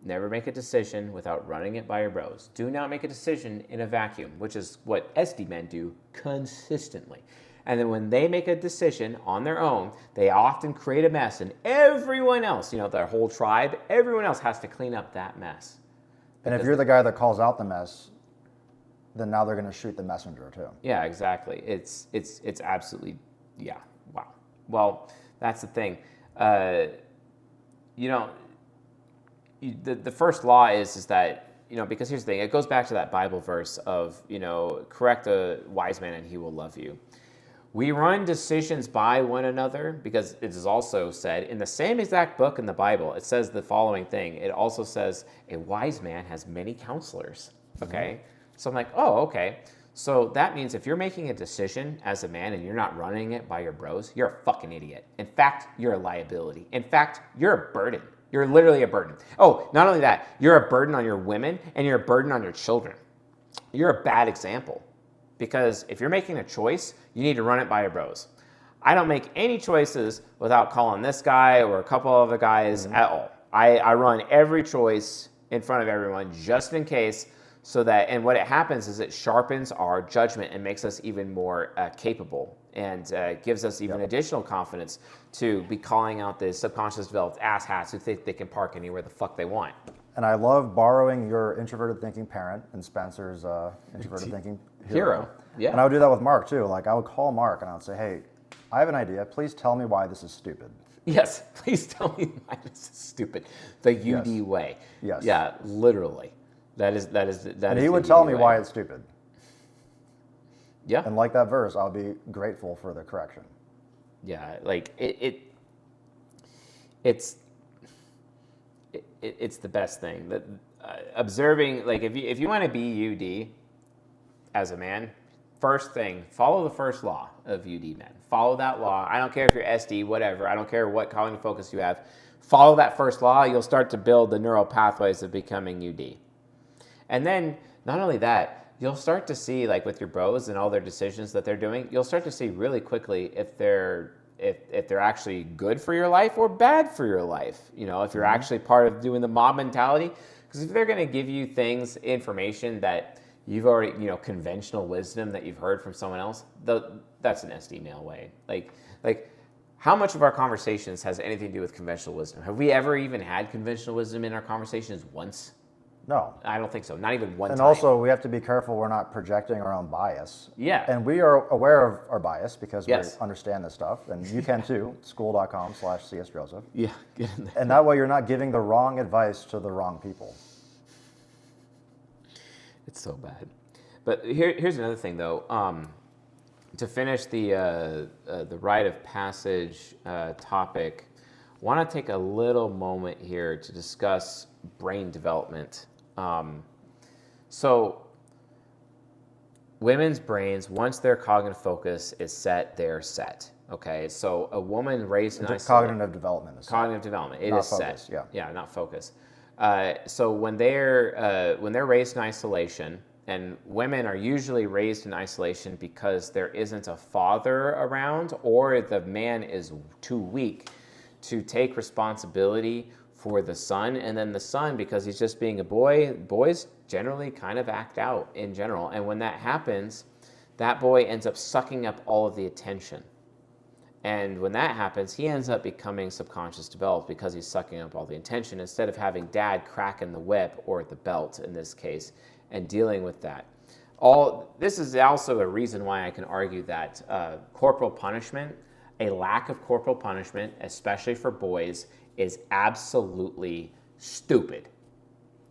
Never make a decision without running it by your bros. Do not make a decision in a vacuum, which is what SD men do consistently. And then when they make a decision on their own, they often create a mess, and everyone else, their whole tribe, everyone else has to clean up that mess. And if you're the guy that calls out the mess, then now they're going to shoot the messenger too. Yeah, exactly. It's absolutely, yeah, wow. Well, that's the thing. The first law is that, because here's the thing, it goes back to that Bible verse of, correct a wise man and he will love you. We run decisions by one another because it is also said in the same exact book in the Bible, it says the following thing. It also says a wise man has many counselors, okay? Mm-hmm. So I'm like, oh, okay. So that means if you're making a decision as a man and you're not running it by your bros, you're a fucking idiot. In fact, you're a liability. In fact, you're a burden. You're literally a burden. Oh, not only that, you're a burden on your women and you're a burden on your children. You're a bad example. Because if you're making a choice, you need to run it by your bros. I don't make any choices without calling this guy or a couple other guys at all. I run every choice in front of everyone just in case, so that, and what it happens is it sharpens our judgment and makes us even more capable and gives us even additional confidence to be calling out the subconscious developed asshats who think they can park anywhere the fuck they want. And I love borrowing your introverted thinking parent and Spencer's introverted thinking hero. Yeah. And I would do that with Mark too. Like I would call Mark and I would say, hey, I have an idea. Please tell me why this is stupid. Yes, please tell me why this is stupid. The UD way. Yes. Yeah, literally. And he would tell me why it's stupid. Yeah. And like that verse, I'll be grateful for the correction. Yeah, like it's the best thing. That observing, like if you want to be UD as a man, first thing, follow the first law of UD men. Follow that law. I don't care if you're SD, whatever. I don't care what cognitive focus you have. Follow that first law. You'll start to build the neural pathways of becoming UD. And then, not only that, you'll start to see, like with your bros and all their decisions that they're doing, you'll start to see really quickly if they're actually good for your life or bad for your life. If you're actually part of doing the mob mentality. Because if they're going to give you things, information that you've already, conventional wisdom that you've heard from someone else, that's an SD male way. Like, how much of our conversations has anything to do with conventional wisdom? Have we ever even had conventional wisdom in our conversations once? No. I don't think so. Not even one time. And also, we have to be careful we're not projecting our own bias. Yeah. And we are aware of our bias because Yes. we understand this stuff. And you can too, school.com/CS Joseph. Yeah, get in there. And that way you're not giving the wrong advice to the wrong people. It's so bad. But here's another thing, though. To finish the Rite of Passage topic, want to take a little moment here to discuss brain development. So women's brains, once their cognitive focus is set, they're set. Okay, so a woman raised in isolation. Cognitive development is Cognitive development, it not is focus, set. yeah. Yeah, not focus. So when they're raised in isolation, and women are usually raised in isolation because there isn't a father around, or the man is too weak to take responsibility for the son, and then the son, because he's just being a boy, boys generally kind of act out in general, and when that happens, that boy ends up sucking up all of the attention. And when that happens, he ends up becoming subconscious developed because he's sucking up all the attention instead of having dad cracking the whip or the belt in this case and dealing with that. This is also a reason why I can argue that corporal punishment, a lack of corporal punishment, especially for boys, is absolutely stupid.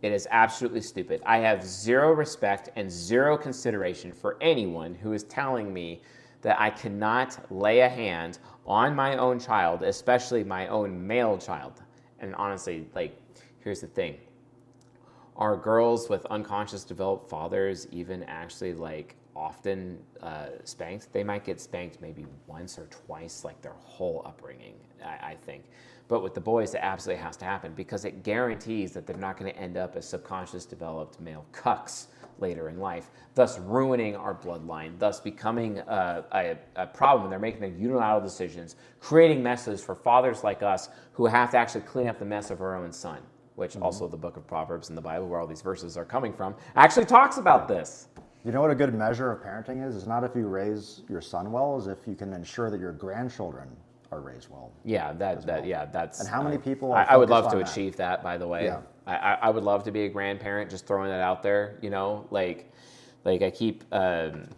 It is absolutely stupid. I have zero respect and zero consideration for anyone who is telling me that I cannot lay a hand on my own child, especially my own male child. And honestly, like, here's the thing. Are girls with unconscious developed fathers even actually like often spanked? They might get spanked maybe once or twice, like their whole upbringing, I think. But with the boys, it absolutely has to happen because it guarantees that they're not going to end up as subconscious developed male cucks later in life, thus ruining our bloodline, thus becoming a problem. They're making their unilateral decisions, creating messes for fathers like us who have to actually clean up the mess of our own son, which also the book of Proverbs in the Bible, where all these verses are coming from, actually talks about this. You know what a good measure of parenting is? It's not if you raise your son well, is if you can ensure that your grandchildren are raised well. Yeah, that's. And how many people? I would love to achieve that. By the way, Yeah. I would love to be a grandparent. Just throwing that out there, like I keep, I've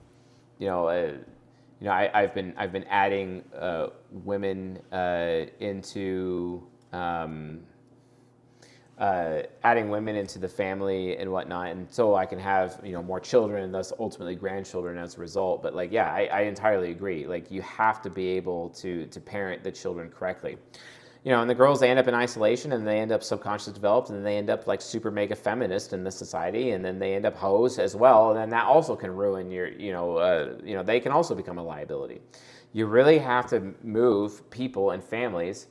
been adding women into. Adding women into the family and whatnot, and so I can have more children and thus ultimately grandchildren as a result. But I entirely agree. Like, you have to be able to parent the children correctly. And the girls, they end up in isolation and they end up subconsciously developed and they end up like super mega feminist in this society, and then they end up hoes as well, and then that also can ruin your they can also become a liability. You really have to move people and families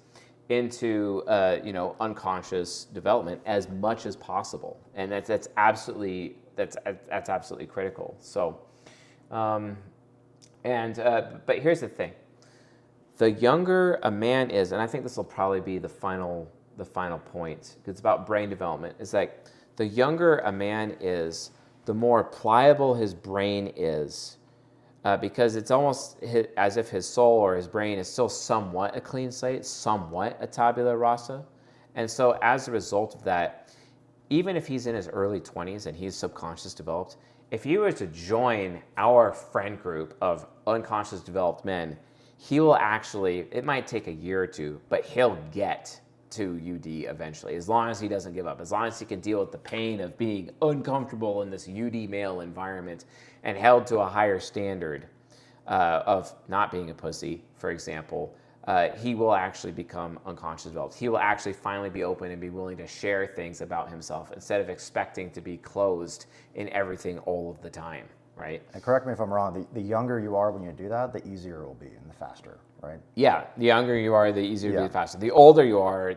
into unconscious development as much as possible, and that's absolutely critical. So, but here's the thing: the younger a man is, and I think this will probably be the final point, because it's about brain development. Is like the younger a man is, the more pliable his brain is. Because it's almost as if his soul or his brain is still somewhat a clean slate, somewhat a tabula rasa. And so as a result of that, even if he's in his early 20s and he's subconscious developed, if he were to join our friend group of unconscious developed men, he will actually, it might take a year or two, but he'll get to UD eventually, as long as he doesn't give up, as long as he can deal with the pain of being uncomfortable in this UD male environment and held to a higher standard of not being a pussy, for example, he will actually become unconscious developed. He will actually finally be open and be willing to share things about himself instead of expecting to be closed in everything all of the time, right? And correct me if I'm wrong, the younger you are when you do that, the easier it will be and the faster, right? Yeah, the younger you are, the easier it will be, the faster. The older you are,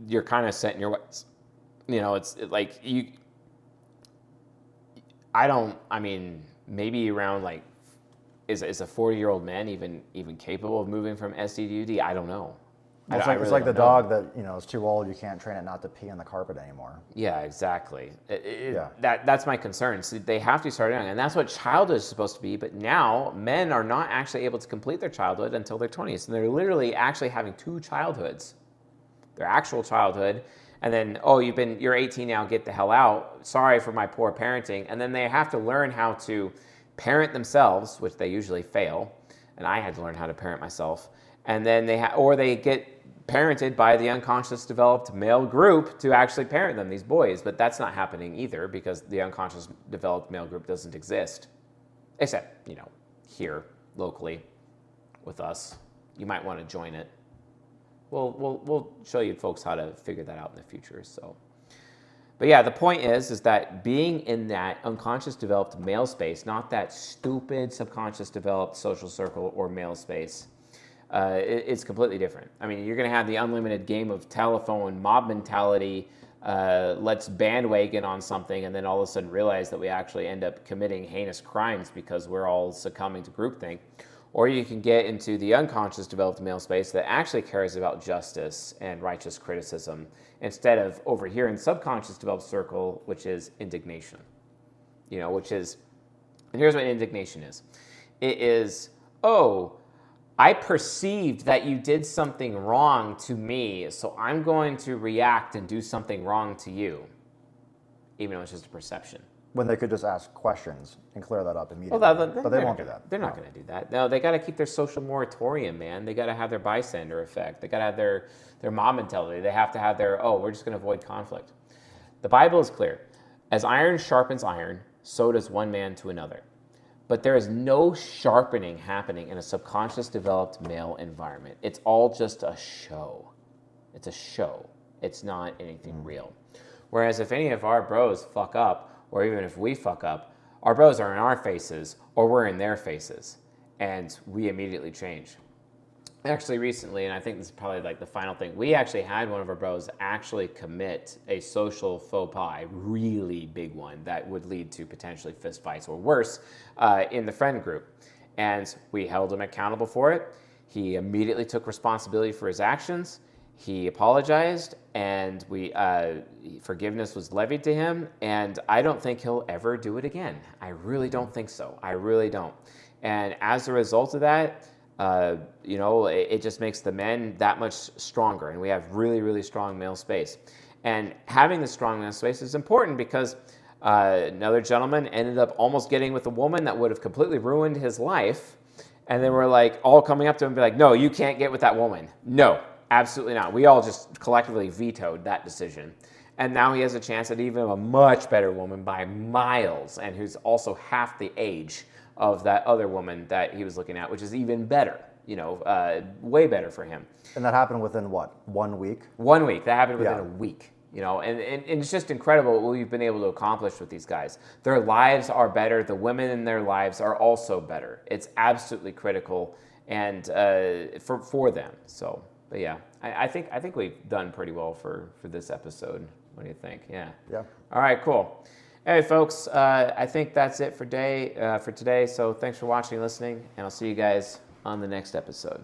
you're kind of set in your ways. Maybe around like, is a 40-year-old man even capable of moving from SD to UD? I don't know. It's like the dog that is too old. You can't train it not to pee on the carpet anymore. Yeah, exactly. That's my concern. So they have to start young, and that's what childhood is supposed to be. But now men are not actually able to complete their childhood until their 20s, and they're literally actually having two childhoods. Their actual childhood, and then you're 18 now, get the hell out. Sorry for my poor parenting. And then they have to learn how to parent themselves, which they usually fail. And I had to learn how to parent myself. And then they get parented by the unconscious developed male group to actually parent them, these boys. But that's not happening either, because the unconscious developed male group doesn't exist, except here locally with us. You might want to join it. We'll show you folks how to figure that out in the future. So, but yeah, the point is that being in that unconscious developed male space, not that stupid subconscious developed social circle or male space, it's completely different. I mean, you're going to have the unlimited game of telephone mob mentality. Let's bandwagon on something, and then all of a sudden realize that we actually end up committing heinous crimes because we're all succumbing to groupthink. Or you can get into the unconscious developed male space that actually cares about justice and righteous criticism, instead of over here in subconscious developed circle, which is indignation. And here's what indignation is. It is, I perceived that you did something wrong to me, so I'm going to react and do something wrong to you, even though it's just a perception. When they could just ask questions and clear that up immediately. But they won't do that. They're not going to do that. No, they got to keep their social moratorium, man. They got to have their bystander effect. They got to have their mob mentality. They have to have their, we're just going to avoid conflict. The Bible is clear. As iron sharpens iron, so does one man to another. but there is no sharpening happening in a subconscious developed male environment. It's all just a show. It's a show. It's not anything real. Whereas if any of our bros fuck up, or even if we fuck up, our bros are in our faces or we're in their faces, and we immediately change. Actually, recently, and I think this is probably like the final thing, we actually had one of our bros actually commit a social faux pas, a really big one that would lead to potentially fist fights or worse in the friend group. And we held him accountable for it. He immediately took responsibility for his actions. He apologized, and forgiveness was levied to him. And I don't think he'll ever do it again. I really don't think so. I really don't. And as a result of that, it just makes the men that much stronger, and we have really, really strong male space. And having the strong male space is important because another gentleman ended up almost getting with a woman that would have completely ruined his life, and then we're like all coming up to him and be like, no, you can't get with that woman. No, absolutely not. We all just collectively vetoed that decision. And now he has a chance at even a much better woman by miles, and who's also half the age of that other woman that he was looking at, which is even better, way better for him. And that happened within what, 1 week? 1 week. That happened within a week, and it's just incredible what we've been able to accomplish with these guys. Their lives are better. The women in their lives are also better. It's absolutely critical and for them. So, but yeah, I think we've done pretty well for this episode. What do you think? Yeah. Yeah. All right, cool. Hey, folks, I think that's it for today. So thanks for watching and listening, and I'll see you guys on the next episode.